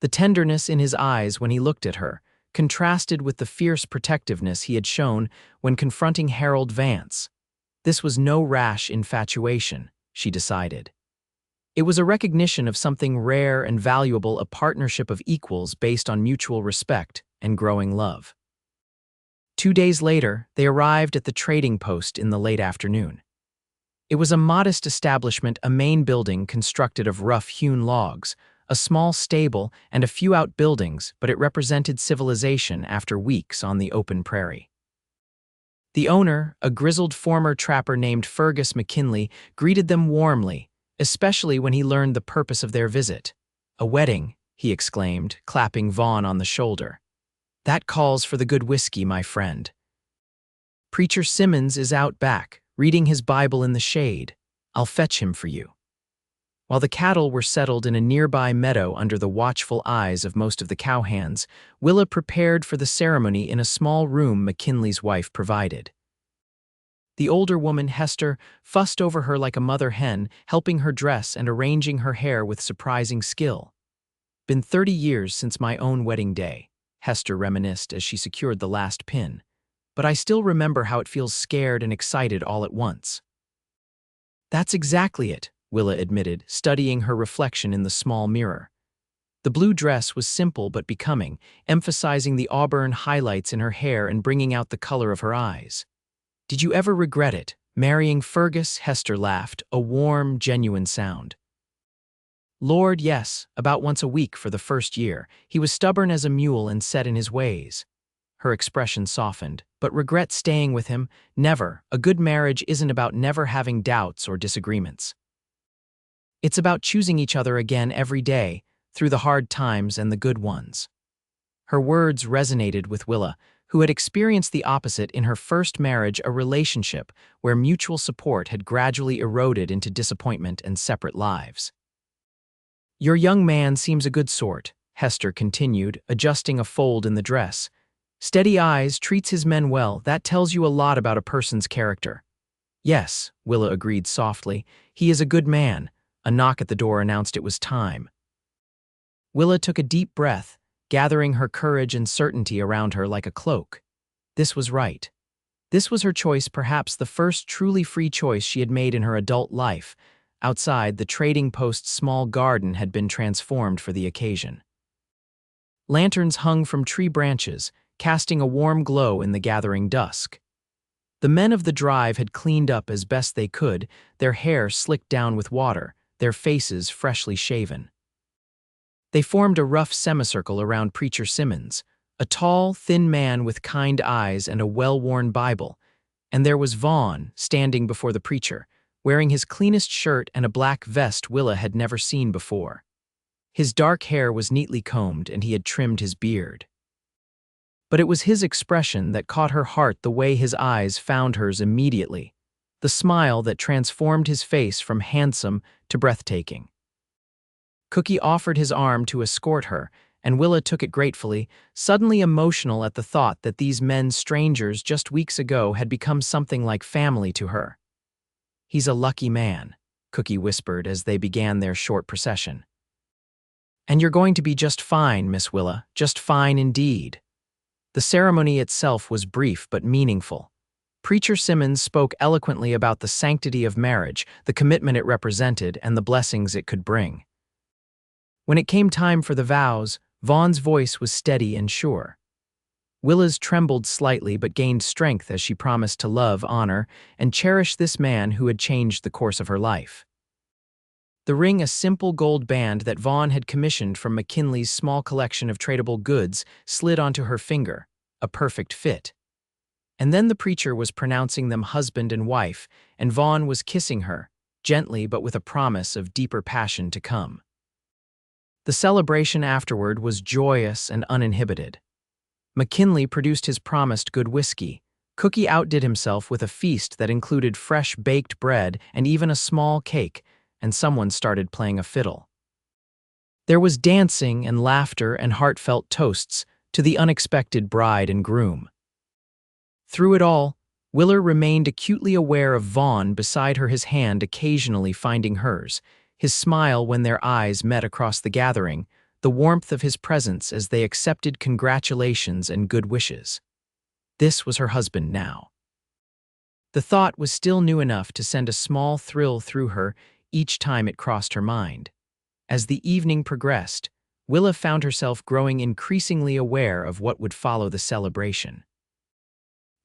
The tenderness in his eyes when he looked at her contrasted with the fierce protectiveness he had shown when confronting Harold Vance. This was no rash infatuation, she decided. It was a recognition of something rare and valuable, a partnership of equals based on mutual respect and growing love. 2 days later, they arrived at the trading post in the late afternoon. It was a modest establishment, a main building constructed of rough-hewn logs, a small stable, and a few outbuildings, but it represented civilization after weeks on the open prairie. The owner, a grizzled former trapper named Fergus McKinley, greeted them warmly, especially when he learned the purpose of their visit. "A wedding," he exclaimed, clapping Vaughn on the shoulder. "That calls for the good whiskey, my friend. Preacher Simmons is out back, reading his Bible in the shade. I'll fetch him for you." While the cattle were settled in a nearby meadow under the watchful eyes of most of the cowhands, Willa prepared for the ceremony in a small room McKinley's wife provided. The older woman, Hester, fussed over her like a mother hen, helping her dress and arranging her hair with surprising skill. "Been 30 years since my own wedding day," Hester reminisced as she secured the last pin. "But I still remember how it feels scared and excited all at once." "That's exactly it," Willa admitted, studying her reflection in the small mirror. The blue dress was simple but becoming, emphasizing the auburn highlights in her hair and bringing out the color of her eyes. "Did you ever regret it, marrying Fergus?" Hester laughed, a warm, genuine sound. "Lord, yes, about once a week for the first year. He was stubborn as a mule and set in his ways." Her expression softened. "But regret staying with him? Never. A good marriage isn't about never having doubts or disagreements. It's about choosing each other again every day, through the hard times and the good ones." Her words resonated with Willa, who had experienced the opposite in her first marriage, a relationship where mutual support had gradually eroded into disappointment and separate lives. "Your young man seems a good sort," Hester continued, adjusting a fold in the dress. "Steady eyes, treats his men well. That tells you a lot about a person's character." "Yes," Willa agreed softly. "He is a good man." A knock at the door announced it was time. Willa took a deep breath, gathering her courage and certainty around her like a cloak. This was right. This was her choice, perhaps the first truly free choice she had made in her adult life. Outside, the trading post's small garden had been transformed for the occasion. Lanterns hung from tree branches, casting a warm glow in the gathering dusk. The men of the drive had cleaned up as best they could, their hair slicked down with water, their faces freshly shaven. They formed a rough semicircle around Preacher Simmons, a tall, thin man with kind eyes and a well-worn Bible, and there was Vaughn standing before the preacher, wearing his cleanest shirt and a black vest Willa had never seen before. His dark hair was neatly combed and he had trimmed his beard. But it was his expression that caught her heart, the way his eyes found hers immediately, the smile that transformed his face from handsome to breathtaking. Cookie offered his arm to escort her, and Willa took it gratefully, suddenly emotional at the thought that these men, strangers just weeks ago, had become something like family to her. "He's a lucky man," Cookie whispered as they began their short procession. "And you're going to be just fine, Miss Willa, just fine indeed." The ceremony itself was brief but meaningful. Preacher Simmons spoke eloquently about the sanctity of marriage, the commitment it represented, and the blessings it could bring. When it came time for the vows, Vaughn's voice was steady and sure. Willa's trembled slightly but gained strength as she promised to love, honor, and cherish this man who had changed the course of her life. The ring, a simple gold band that Vaughn had commissioned from McKinley's small collection of tradable goods, slid onto her finger, a perfect fit. And then the preacher was pronouncing them husband and wife, and Vaughn was kissing her, gently but with a promise of deeper passion to come. The celebration afterward was joyous and uninhibited. McKinley produced his promised good whiskey, Cookie outdid himself with a feast that included fresh baked bread and even a small cake, and someone started playing a fiddle. There was dancing and laughter and heartfelt toasts to the unexpected bride and groom. Through it all, Willa remained acutely aware of Vaughn beside her, his hand occasionally finding hers, his smile when their eyes met across the gathering, the warmth of his presence as they accepted congratulations and good wishes. This was her husband now. The thought was still new enough to send a small thrill through her each time it crossed her mind. As the evening progressed, Willa found herself growing increasingly aware of what would follow the celebration.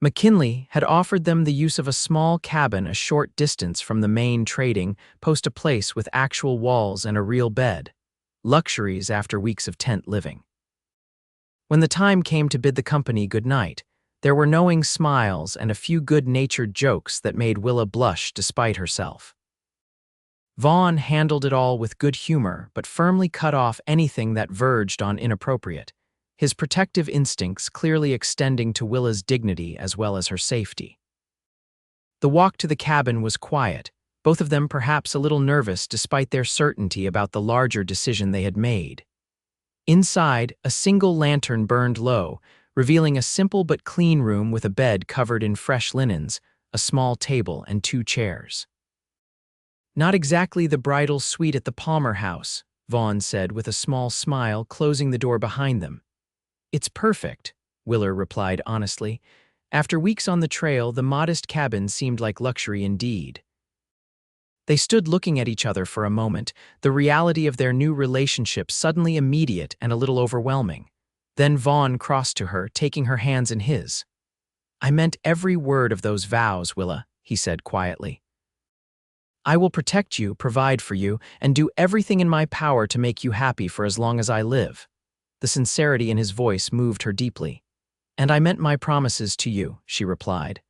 McKinley had offered them the use of a small cabin a short distance from the main trading post, a place with actual walls and a real bed, luxuries after weeks of tent living. When the time came to bid the company good night, there were knowing smiles and a few good-natured jokes that made Willa blush despite herself. Vaughn handled it all with good humor but firmly cut off anything that verged on inappropriate, his protective instincts clearly extending to Willa's dignity as well as her safety. The walk to the cabin was quiet, both of them perhaps a little nervous despite their certainty about the larger decision they had made. Inside, a single lantern burned low, revealing a simple but clean room with a bed covered in fresh linens, a small table, and 2 chairs. "Not exactly the bridal suite at the Palmer house," Vaughn said with a small smile, closing the door behind them. "It's perfect," Willa replied honestly. After weeks on the trail, the modest cabin seemed like luxury indeed. They stood looking at each other for a moment, the reality of their new relationship suddenly immediate and a little overwhelming. Then Vaughn crossed to her, taking her hands in his. "I meant every word of those vows, Willa," he said quietly. "I will protect you, provide for you, and do everything in my power to make you happy for as long as I live." The sincerity in his voice moved her deeply. "And I meant my promises to you," she replied.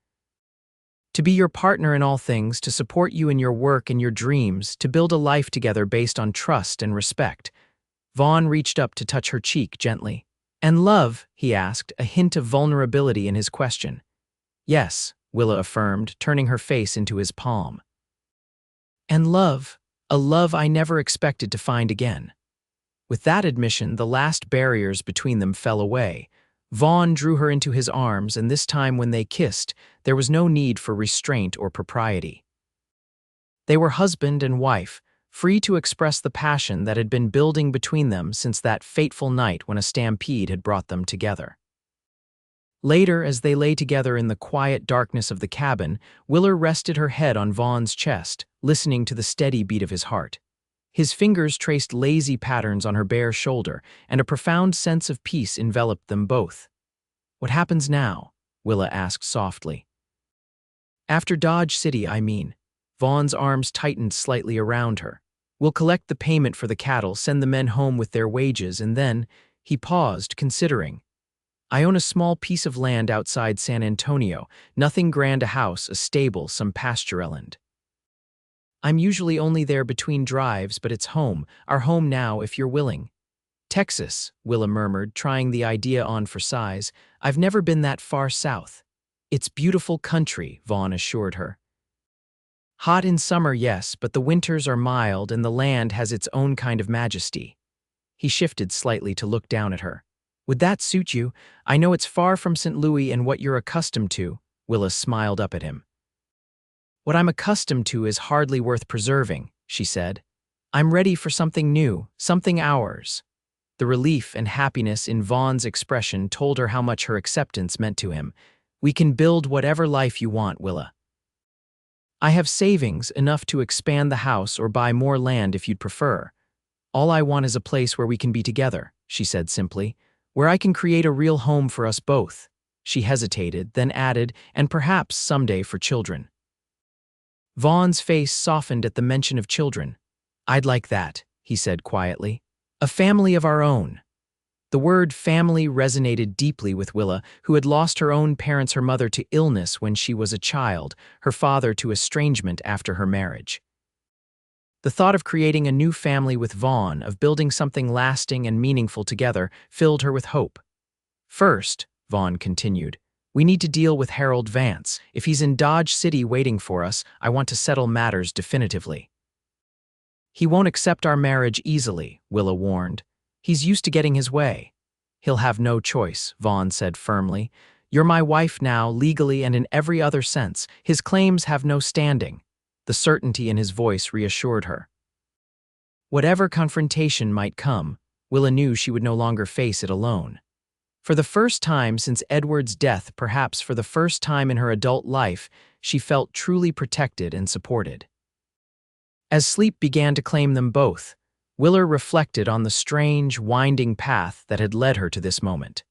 "To be your partner in all things, to support you in your work and your dreams, to build a life together based on trust and respect." Vaughn reached up to touch her cheek gently. "And love?" he asked, a hint of vulnerability in his question. "Yes," Willa affirmed, turning her face into his palm. "And love, a love I never expected to find again." With that admission, the last barriers between them fell away. Vaughn drew her into his arms, and this time when they kissed, there was no need for restraint or propriety. They were husband and wife, free to express the passion that had been building between them since that fateful night when a stampede had brought them together. Later, as they lay together in the quiet darkness of the cabin, Willa rested her head on Vaughn's chest, listening to the steady beat of his heart. His fingers traced lazy patterns on her bare shoulder, and a profound sense of peace enveloped them both. "What happens now?" Willa asked softly. "After Dodge City, I mean." Vaughn's arms tightened slightly around her. "We'll collect the payment for the cattle, send the men home with their wages, and then—" He paused, considering. "I own a small piece of land outside San Antonio, nothing grand, a house, a stable, some pastureland. I'm usually only there between drives, but it's home, our home now if you're willing." "Texas," Willa murmured, trying the idea on for size. "I've never been that far south." "It's beautiful country," Vaughn assured her. "Hot in summer, yes, but the winters are mild and the land has its own kind of majesty." He shifted slightly to look down at her. "Would that suit you? I know it's far from St. Louis and what you're accustomed to." Willa smiled up at him. "What I'm accustomed to is hardly worth preserving," she said. "I'm ready for something new, something ours." The relief and happiness in Vaughn's expression told her how much her acceptance meant to him. "We can build whatever life you want, Willa. I have savings enough to expand the house or buy more land if you'd prefer. All I want is a place where we can be together," she said simply, "where I can create a real home for us both." She hesitated, then added, "and perhaps someday for children." Vaughn's face softened at the mention of children. "I'd like that," he said quietly. "A family of our own." The word family resonated deeply with Willa, who had lost her own parents, her mother to illness when she was a child, her father to estrangement after her marriage. The thought of creating a new family with Vaughn, of building something lasting and meaningful together, filled her with hope. "First," Vaughn continued, We need to deal with Harold Vance. If he's in Dodge City waiting for us, I want to settle matters definitively. He won't accept our marriage easily, Willa warned. He's used to getting his way. He'll have no choice, Vaughn said firmly. You're my wife now, legally and in every other sense. His claims have no standing. The certainty in his voice reassured her. Whatever confrontation might come, Willa knew she would no longer face it alone. For the first time since Edward's death, perhaps for the first time in her adult life, she felt truly protected and supported. As sleep began to claim them both, Willa reflected on the strange, winding path that had led her to this moment.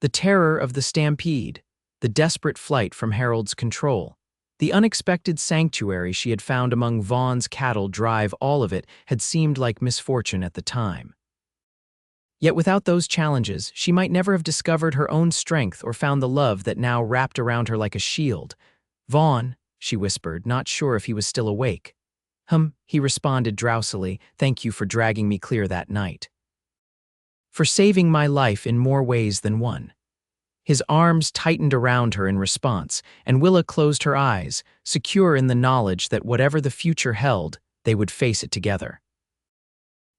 The terror of the Stampede, the desperate flight from Harold's control, the unexpected sanctuary she had found among Vaughn's cattle drive, all of it had seemed like misfortune at the time. Yet without those challenges, she might never have discovered her own strength or found the love that now wrapped around her like a shield. "Vaughn," she whispered, not sure if he was still awake. He responded drowsily, "Thank you for dragging me clear that night. For saving my life in more ways than one." His arms tightened around her in response, and Willa closed her eyes, secure in the knowledge that whatever the future held, they would face it together.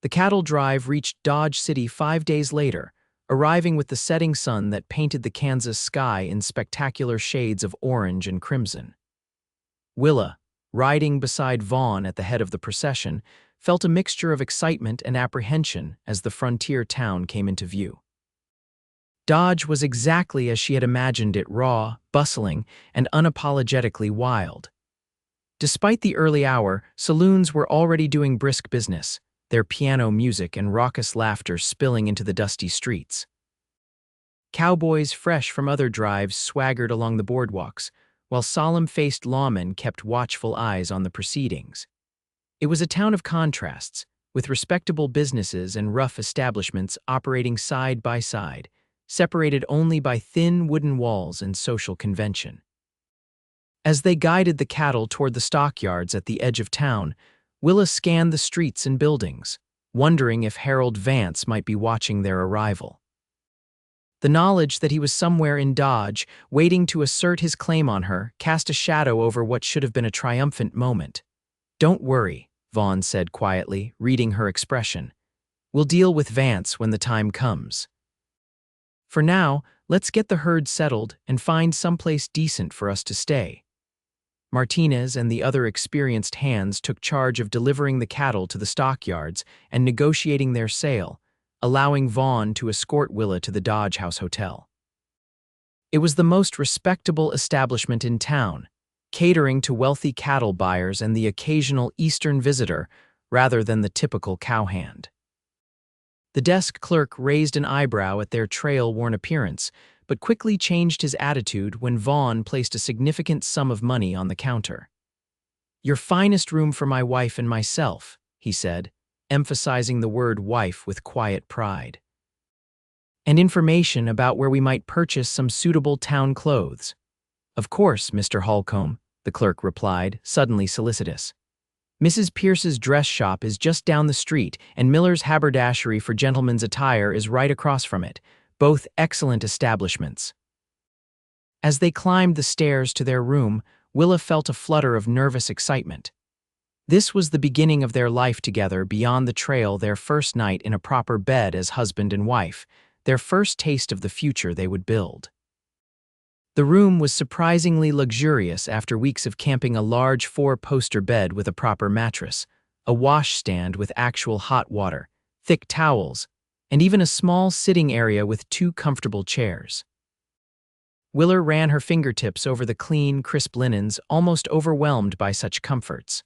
The cattle drive reached Dodge City 5 days later, arriving with the setting sun that painted the Kansas sky in spectacular shades of orange and crimson. Willa, riding beside Vaughn at the head of the procession, felt a mixture of excitement and apprehension as the frontier town came into view. Dodge was exactly as she had imagined it, raw, bustling, and unapologetically wild. Despite the early hour, saloons were already doing brisk business, their piano music and raucous laughter spilling into the dusty streets. Cowboys fresh from other drives swaggered along the boardwalks, while solemn-faced lawmen kept watchful eyes on the proceedings. It was a town of contrasts, with respectable businesses and rough establishments operating side by side, separated only by thin wooden walls and social convention. As they guided the cattle toward the stockyards at the edge of town, Willa scanned the streets and buildings, wondering if Harold Vance might be watching their arrival. The knowledge that he was somewhere in Dodge, waiting to assert his claim on her, cast a shadow over what should have been a triumphant moment. "Don't worry," Vaughn said quietly, reading her expression. "We'll deal with Vance when the time comes. For now, let's get the herd settled and find someplace decent for us to stay." Martinez and the other experienced hands took charge of delivering the cattle to the stockyards and negotiating their sale, allowing Vaughn to escort Willa to the Dodge House Hotel. It was the most respectable establishment in town, catering to wealthy cattle buyers and the occasional Eastern visitor rather than the typical cowhand. The desk clerk raised an eyebrow at their trail-worn appearance, but quickly changed his attitude when Vaughn placed a significant sum of money on the counter. "Your finest room for my wife and myself," he said, emphasizing the word wife with quiet pride. "And information about where we might purchase some suitable town clothes." "Of course, Mr. Holcomb," the clerk replied, suddenly solicitous. "Mrs. Pierce's dress shop is just down the street, and Miller's haberdashery for gentlemen's attire is right across from it, both excellent establishments." As they climbed the stairs to their room, Willa felt a flutter of nervous excitement. This was the beginning of their life together beyond the trail, their first night in a proper bed as husband and wife, their first taste of the future they would build. The room was surprisingly luxurious after weeks of camping: a large 4-poster bed with a proper mattress, a washstand with actual hot water, thick towels, and even a small sitting area with 2 comfortable chairs. Willa ran her fingertips over the clean, crisp linens, almost overwhelmed by such comforts.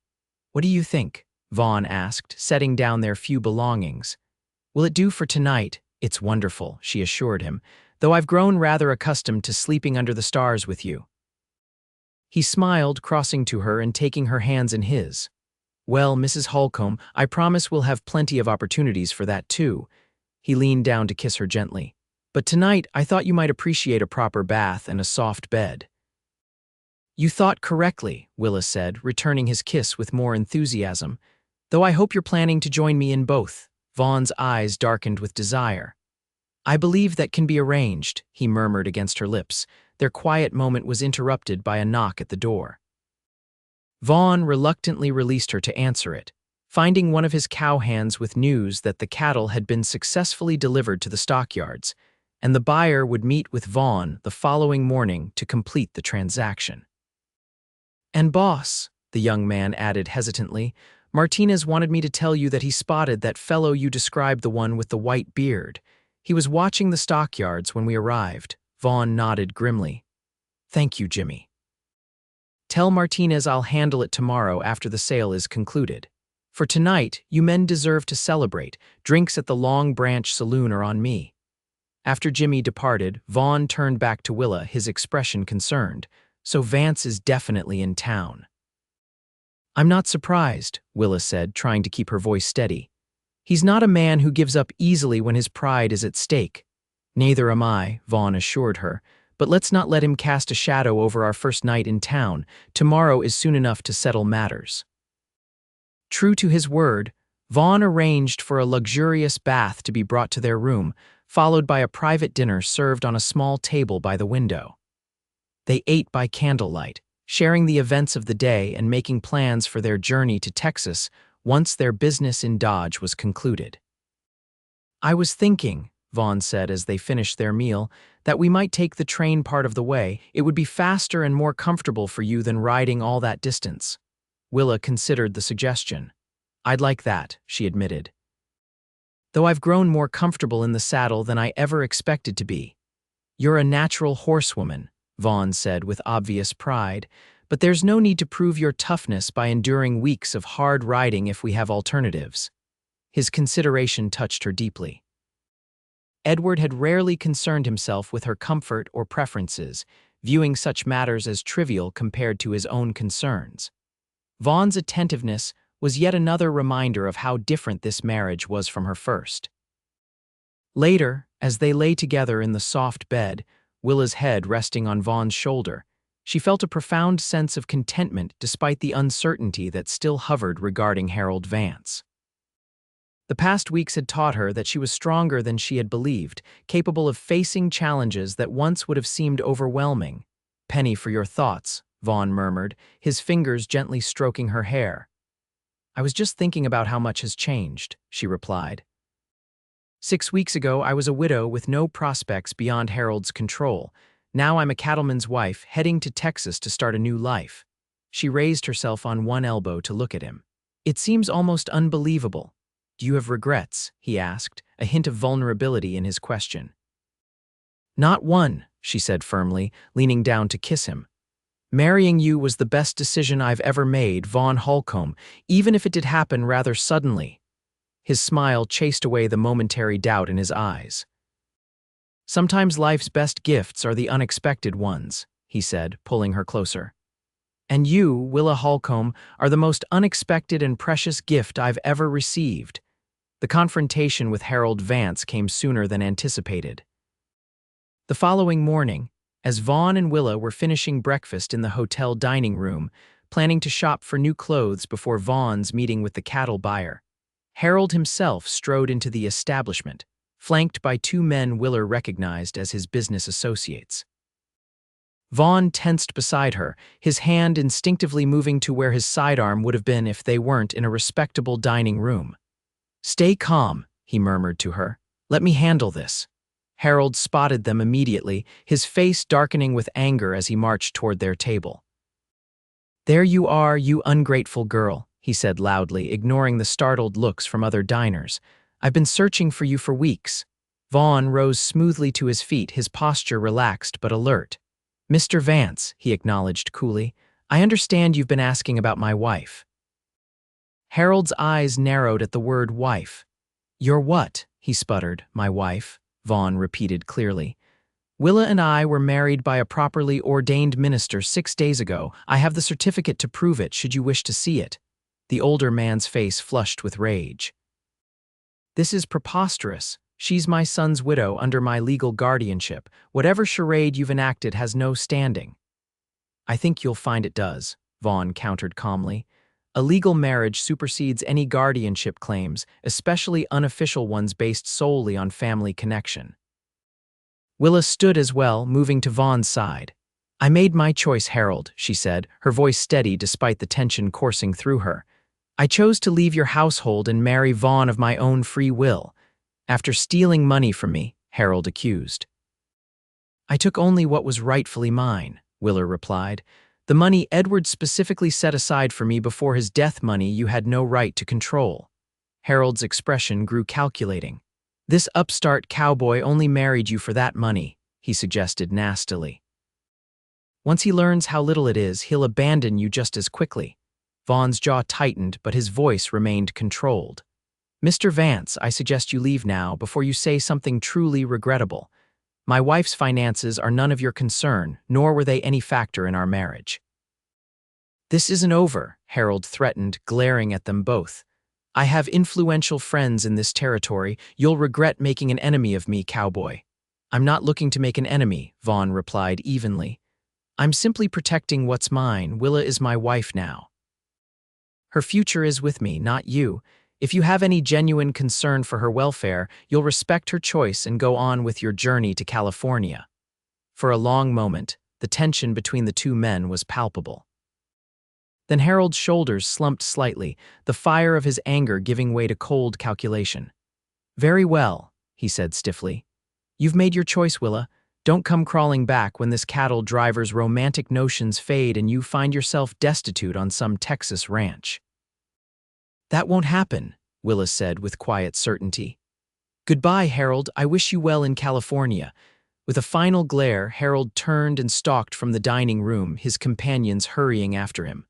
"What do you think?" Vaughn asked, setting down their few belongings. "Will it do for tonight?" "It's wonderful," she assured him, "though I've grown rather accustomed to sleeping under the stars with you." He smiled, crossing to her and taking her hands in his. "Well, Mrs. Holcomb, I promise we'll have plenty of opportunities for that too." He leaned down to kiss her gently. "But tonight, I thought you might appreciate a proper bath and a soft bed." "You thought correctly," Willa said, returning his kiss with more enthusiasm. "Though I hope you're planning to join me in both." Vaughn's eyes darkened with desire. I believe that can be arranged, he murmured against her lips. Their quiet moment was interrupted by a knock at the door. Vaughn reluctantly released her to answer it, finding one of his cowhands with news that the cattle had been successfully delivered to the stockyards, and the buyer would meet with Vaughn the following morning to complete the transaction. "And boss," the young man added hesitantly, "Martinez wanted me to tell you that he spotted that fellow you described, the one with the white beard. He was watching the stockyards when we arrived." Vaughn nodded grimly. "Thank you, Jimmy. Tell Martinez I'll handle it tomorrow after the sale is concluded. For tonight, you men deserve to celebrate. Drinks at the Long Branch Saloon are on me." After Jimmy departed, Vaughn turned back to Willa, his expression concerned. "So Vance is definitely in town." "I'm not surprised," Willa said, trying to keep her voice steady. "He's not a man who gives up easily when his pride is at stake." "Neither am I," Vaughn assured her. "But let's not let him cast a shadow over our first night in town. Tomorrow is soon enough to settle matters." True to his word, Vaughn arranged for a luxurious bath to be brought to their room, followed by a private dinner served on a small table by the window. They ate by candlelight, sharing the events of the day and making plans for their journey to Texas once their business in Dodge was concluded. "I was thinking," Vaughn said as they finished their meal, "that we might take the train part of the way. It would be faster and more comfortable for you than riding all that distance." Willa considered the suggestion. "I'd like that," she admitted. "Though I've grown more comfortable in the saddle than I ever expected to be." "You're a natural horsewoman," Vaughn said with obvious pride, "but there's no need to prove your toughness by enduring weeks of hard riding if we have alternatives." His consideration touched her deeply. Edward had rarely concerned himself with her comfort or preferences, viewing such matters as trivial compared to his own concerns. Vaughn's attentiveness was yet another reminder of how different this marriage was from her first. Later, as they lay together in the soft bed, Willa's head resting on Vaughn's shoulder, she felt a profound sense of contentment despite the uncertainty that still hovered regarding Harold Vance. The past weeks had taught her that she was stronger than she had believed, capable of facing challenges that once would have seemed overwhelming. "Penny for your thoughts," Vaughn murmured, his fingers gently stroking her hair. "I was just thinking about how much has changed," she replied. 6 weeks ago, I was a widow with no prospects beyond Harold's control. Now I'm a cattleman's wife heading to Texas to start a new life." She raised herself on one elbow to look at him. "It seems almost unbelievable. Do you have regrets?" he asked, a hint of vulnerability in his question. "Not one," she said firmly, leaning down to kiss him. "Marrying you was the best decision I've ever made, Vaughn Holcomb, even if it did happen rather suddenly." His smile chased away the momentary doubt in his eyes. "Sometimes life's best gifts are the unexpected ones," he said, pulling her closer. "And you, Willa Holcomb, are the most unexpected and precious gift I've ever received." The confrontation with Harold Vance came sooner than anticipated. The following morning, as Vaughn and Willa were finishing breakfast in the hotel dining room, planning to shop for new clothes before Vaughn's meeting with the cattle buyer, Harold himself strode into the establishment, flanked by 2 men Willa recognized as his business associates. Vaughn tensed beside her, his hand instinctively moving to where his sidearm would have been if they weren't in a respectable dining room. "Stay calm," he murmured to her. "Let me handle this." Harold spotted them immediately, his face darkening with anger as he marched toward their table. "There you are, you ungrateful girl," he said loudly, ignoring the startled looks from other diners. "I've been searching for you for weeks." Vaughn rose smoothly to his feet, his posture relaxed but alert. "Mr. Vance," he acknowledged coolly, "I understand you've been asking about my wife." Harold's eyes narrowed at the word wife. "Your what?" he sputtered. "My wife," Vaughn repeated clearly. "Willa and I were married by a properly ordained minister 6 days ago. I have the certificate to prove it, should you wish to see it." The older man's face flushed with rage. "This is preposterous. She's my son's widow under my legal guardianship. Whatever charade you've enacted has no standing." "I think you'll find it does," Vaughn countered calmly. "A legal marriage supersedes any guardianship claims, especially unofficial ones based solely on family connection." Willa stood as well, moving to Vaughn's side. I made my choice, Harold, she said, her voice steady despite the tension coursing through her. I chose to leave your household and marry Vaughn of my own free will. After stealing money from me, Harold accused. I took only what was rightfully mine, Willa replied. The money Edward specifically set aside for me before his death money you had no right to control. Harold's expression grew calculating. This upstart cowboy only married you for that money, he suggested nastily. Once he learns how little it is, he'll abandon you just as quickly. Vaughn's jaw tightened, but his voice remained controlled. Mr. Vance, I suggest you leave now before you say something truly regrettable. My wife's finances are none of your concern, nor were they any factor in our marriage. This isn't over, Harold threatened, glaring at them both. I have influential friends in this territory. You'll regret making an enemy of me, cowboy. I'm not looking to make an enemy, Vaughn replied evenly. I'm simply protecting what's mine. Willa is my wife now. Her future is with me, not you. If you have any genuine concern for her welfare, you'll respect her choice and go on with your journey to California. For a long moment, the tension between the two men was palpable. Then Harold's shoulders slumped slightly, the fire of his anger giving way to cold calculation. Very well, he said stiffly. You've made your choice, Willa. Don't come crawling back when this cattle driver's romantic notions fade and you find yourself destitute on some Texas ranch. That won't happen, Willa said with quiet certainty. Goodbye, Harold. I wish you well in California. With a final glare, Harold turned and stalked from the dining room, his companions hurrying after him.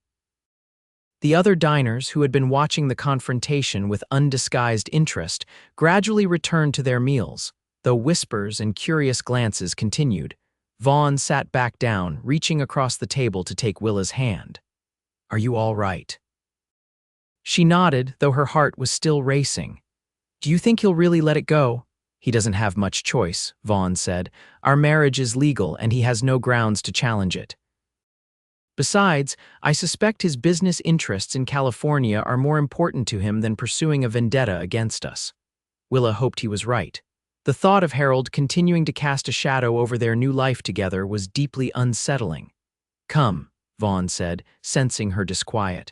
The other diners, who had been watching the confrontation with undisguised interest, gradually returned to their meals, though whispers and curious glances continued. Vaughn sat back down, reaching across the table to take Willa's hand. Are you all right? She nodded, though her heart was still racing. Do you think he'll really let it go? He doesn't have much choice, Vaughn said. Our marriage is legal and he has no grounds to challenge it. Besides, I suspect his business interests in California are more important to him than pursuing a vendetta against us. Willa hoped he was right. The thought of Harold continuing to cast a shadow over their new life together was deeply unsettling. Come, Vaughn said, sensing her disquiet.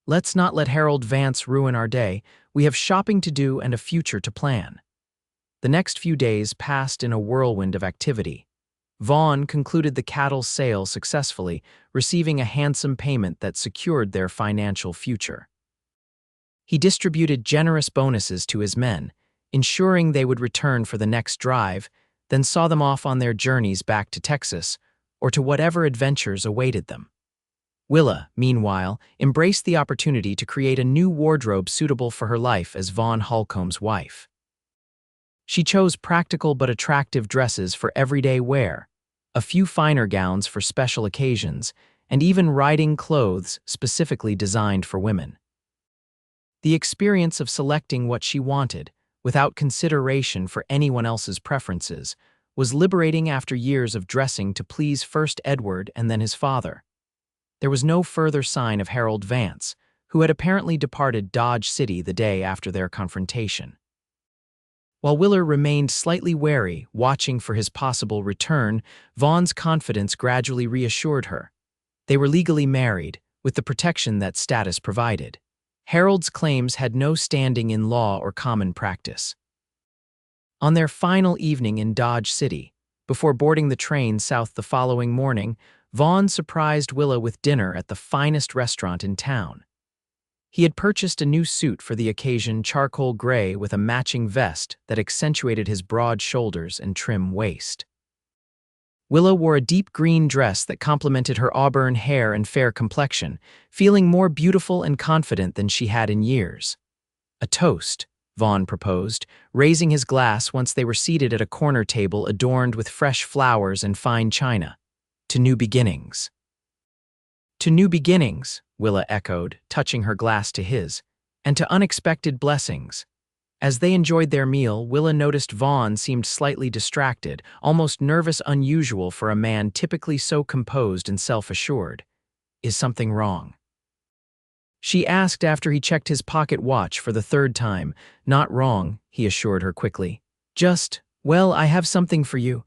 Let's not let Harold Vance ruin our day. We have shopping to do and a future to plan. The next few days passed in a whirlwind of activity. Vaughn concluded the cattle sale successfully, receiving a handsome payment that secured their financial future. He distributed generous bonuses to his men, ensuring they would return for the next drive, then saw them off on their journeys back to Texas or to whatever adventures awaited them. Willa, meanwhile, embraced the opportunity to create a new wardrobe suitable for her life as Vaughn Holcomb's wife. She chose practical but attractive dresses for everyday wear, a few finer gowns for special occasions, and even riding clothes specifically designed for women. The experience of selecting what she wanted, without consideration for anyone else's preferences, was liberating after years of dressing to please first Edward and then his father. There was no further sign of Harold Vance, who had apparently departed Dodge City the day after their confrontation. While Willa remained slightly wary, watching for his possible return, Vaughn's confidence gradually reassured her. They were legally married, with the protection that status provided. Harold's claims had no standing in law or common practice. On their final evening in Dodge City, before boarding the train south the following morning, Vaughn surprised Willa with dinner at the finest restaurant in town. He had purchased a new suit for the occasion, charcoal gray with a matching vest that accentuated his broad shoulders and trim waist. Willa wore a deep green dress that complemented her auburn hair and fair complexion, feeling more beautiful and confident than she had in years. A toast, Vaughn proposed, raising his glass once they were seated at a corner table adorned with fresh flowers and fine china. To new beginnings. To new beginnings, Willa echoed, touching her glass to his, and to unexpected blessings. As they enjoyed their meal, Willa noticed Vaughn seemed slightly distracted, almost nervous, unusual for a man typically so composed and self-assured. Is something wrong? She asked after he checked his pocket watch for the third time. Not wrong, he assured her quickly. Just, Well, I have something for you.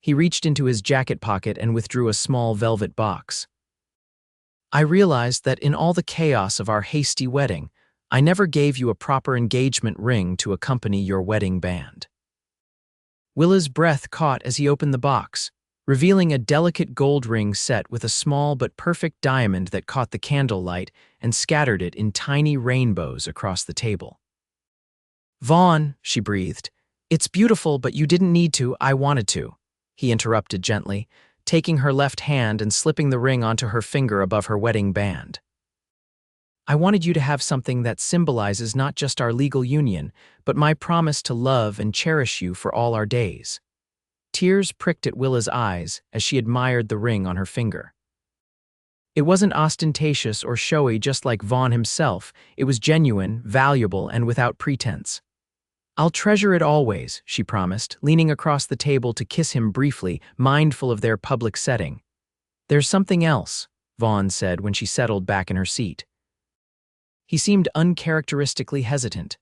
He reached into his jacket pocket and withdrew a small velvet box. I realized that in all the chaos of our hasty wedding, I never gave you a proper engagement ring to accompany your wedding band. Willa's breath caught as he opened the box, revealing a delicate gold ring set with a small but perfect diamond that caught the candlelight and scattered it in tiny rainbows across the table. Vaughn, she breathed, it's beautiful, but you didn't need to, I wanted to, he interrupted gently, taking her left hand and slipping the ring onto her finger above her wedding band. I wanted you to have something that symbolizes not just our legal union, but my promise to love and cherish you for all our days. Tears pricked at Willa's eyes as she admired the ring on her finger. It wasn't ostentatious or showy just like Vaughn himself, it was genuine, valuable, and without pretense. I'll treasure it always, she promised, leaning across the table to kiss him briefly, mindful of their public setting. There's something else, Vaughn said when she settled back in her seat. He seemed uncharacteristically hesitant.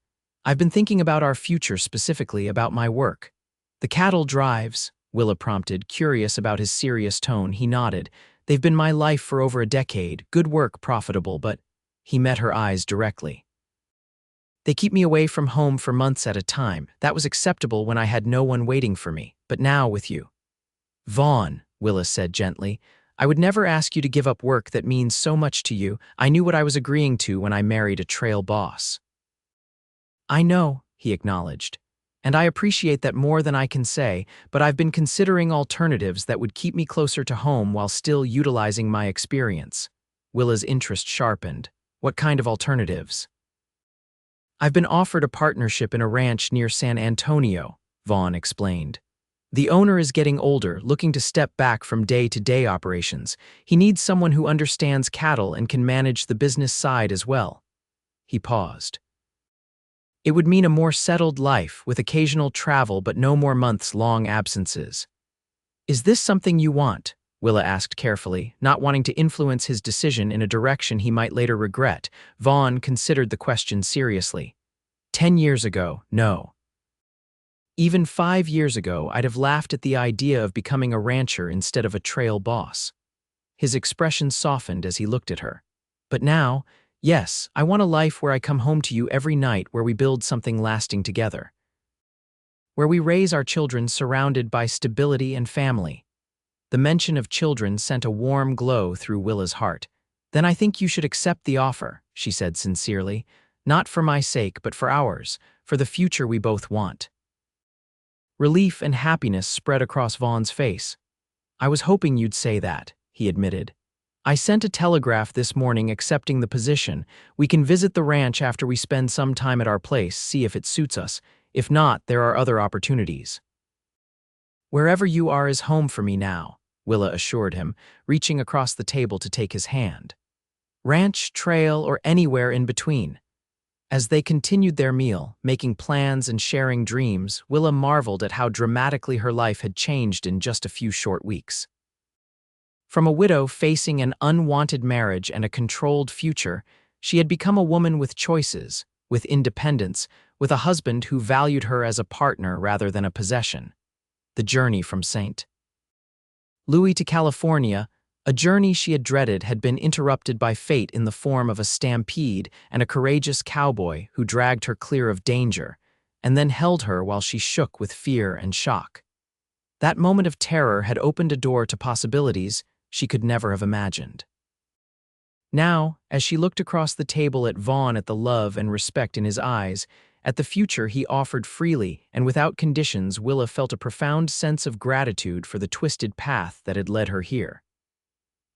I've been thinking about our future, specifically about my work. The cattle drives, Willa prompted, curious about his serious tone. He nodded. They've been my life for over a decade, good work, profitable, but he met her eyes directly. They keep me away from home for months at a time. That was acceptable when I had no one waiting for me, but now with you. Vaughn, Willa said gently, I would never ask you to give up work that means so much to you. I knew what I was agreeing to when I married a trail boss. I know, he acknowledged, and I appreciate that more than I can say, but I've been considering alternatives that would keep me closer to home while still utilizing my experience. Willa's interest sharpened. What kind of alternatives? I've been offered a partnership in a ranch near San Antonio, Vaughn explained. The owner is getting older, looking to step back from day-to-day operations. He needs someone who understands cattle and can manage the business side as well. He paused. It would mean a more settled life with occasional travel but no more months-long absences. Is this something you want? Willa asked carefully, not wanting to influence his decision in a direction he might later regret. Vaughn considered the question seriously. 10 years ago, no. Even 5 years ago, I'd have laughed at the idea of becoming a rancher instead of a trail boss. His expression softened as he looked at her. But now, yes, I want a life where I come home to you every night, where we build something lasting together. Where we raise our children surrounded by stability and family. The mention of children sent a warm glow through Willa's heart. Then I think you should accept the offer, she said sincerely, not for my sake but for ours, for the future we both want. Relief and happiness spread across Vaughn's face. I was hoping you'd say that, he admitted. I sent a telegraph this morning accepting the position. We can visit the ranch after we spend some time at our place, see if it suits us. If not, there are other opportunities. Wherever you are is home for me now, Willa assured him, reaching across the table to take his hand. Ranch, trail, or anywhere in between. As they continued their meal, making plans and sharing dreams, Willa marveled at how dramatically her life had changed in just a few short weeks. From a widow facing an unwanted marriage and a controlled future, she had become a woman with choices, with independence, with a husband who valued her as a partner rather than a possession. The journey from St. Louis to California, a journey she had dreaded, had been interrupted by fate in the form of a stampede and a courageous cowboy who dragged her clear of danger, and then held her while she shook with fear and shock. That moment of terror had opened a door to possibilities she could never have imagined. Now, as she looked across the table at Vaughn, at the love and respect in his eyes, at the future he offered freely and without conditions, Willa felt a profound sense of gratitude for the twisted path that had led her here.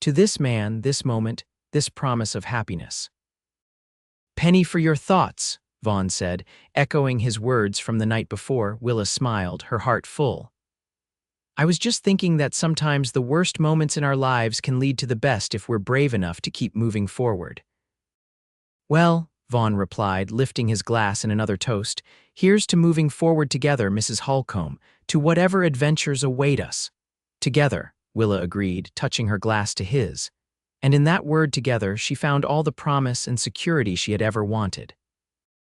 To this man, this moment, this promise of happiness. Penny for your thoughts, Vaughn said, echoing his words from the night before. Willa smiled, her heart full. I was just thinking that sometimes the worst moments in our lives can lead to the best if we're brave enough to keep moving forward. Well, Vaughn replied, lifting his glass in another toast, here's to moving forward together, Mrs. Holcomb, to whatever adventures await us. Together, Willa agreed, touching her glass to his. And in that word together, she found all the promise and security she had ever wanted.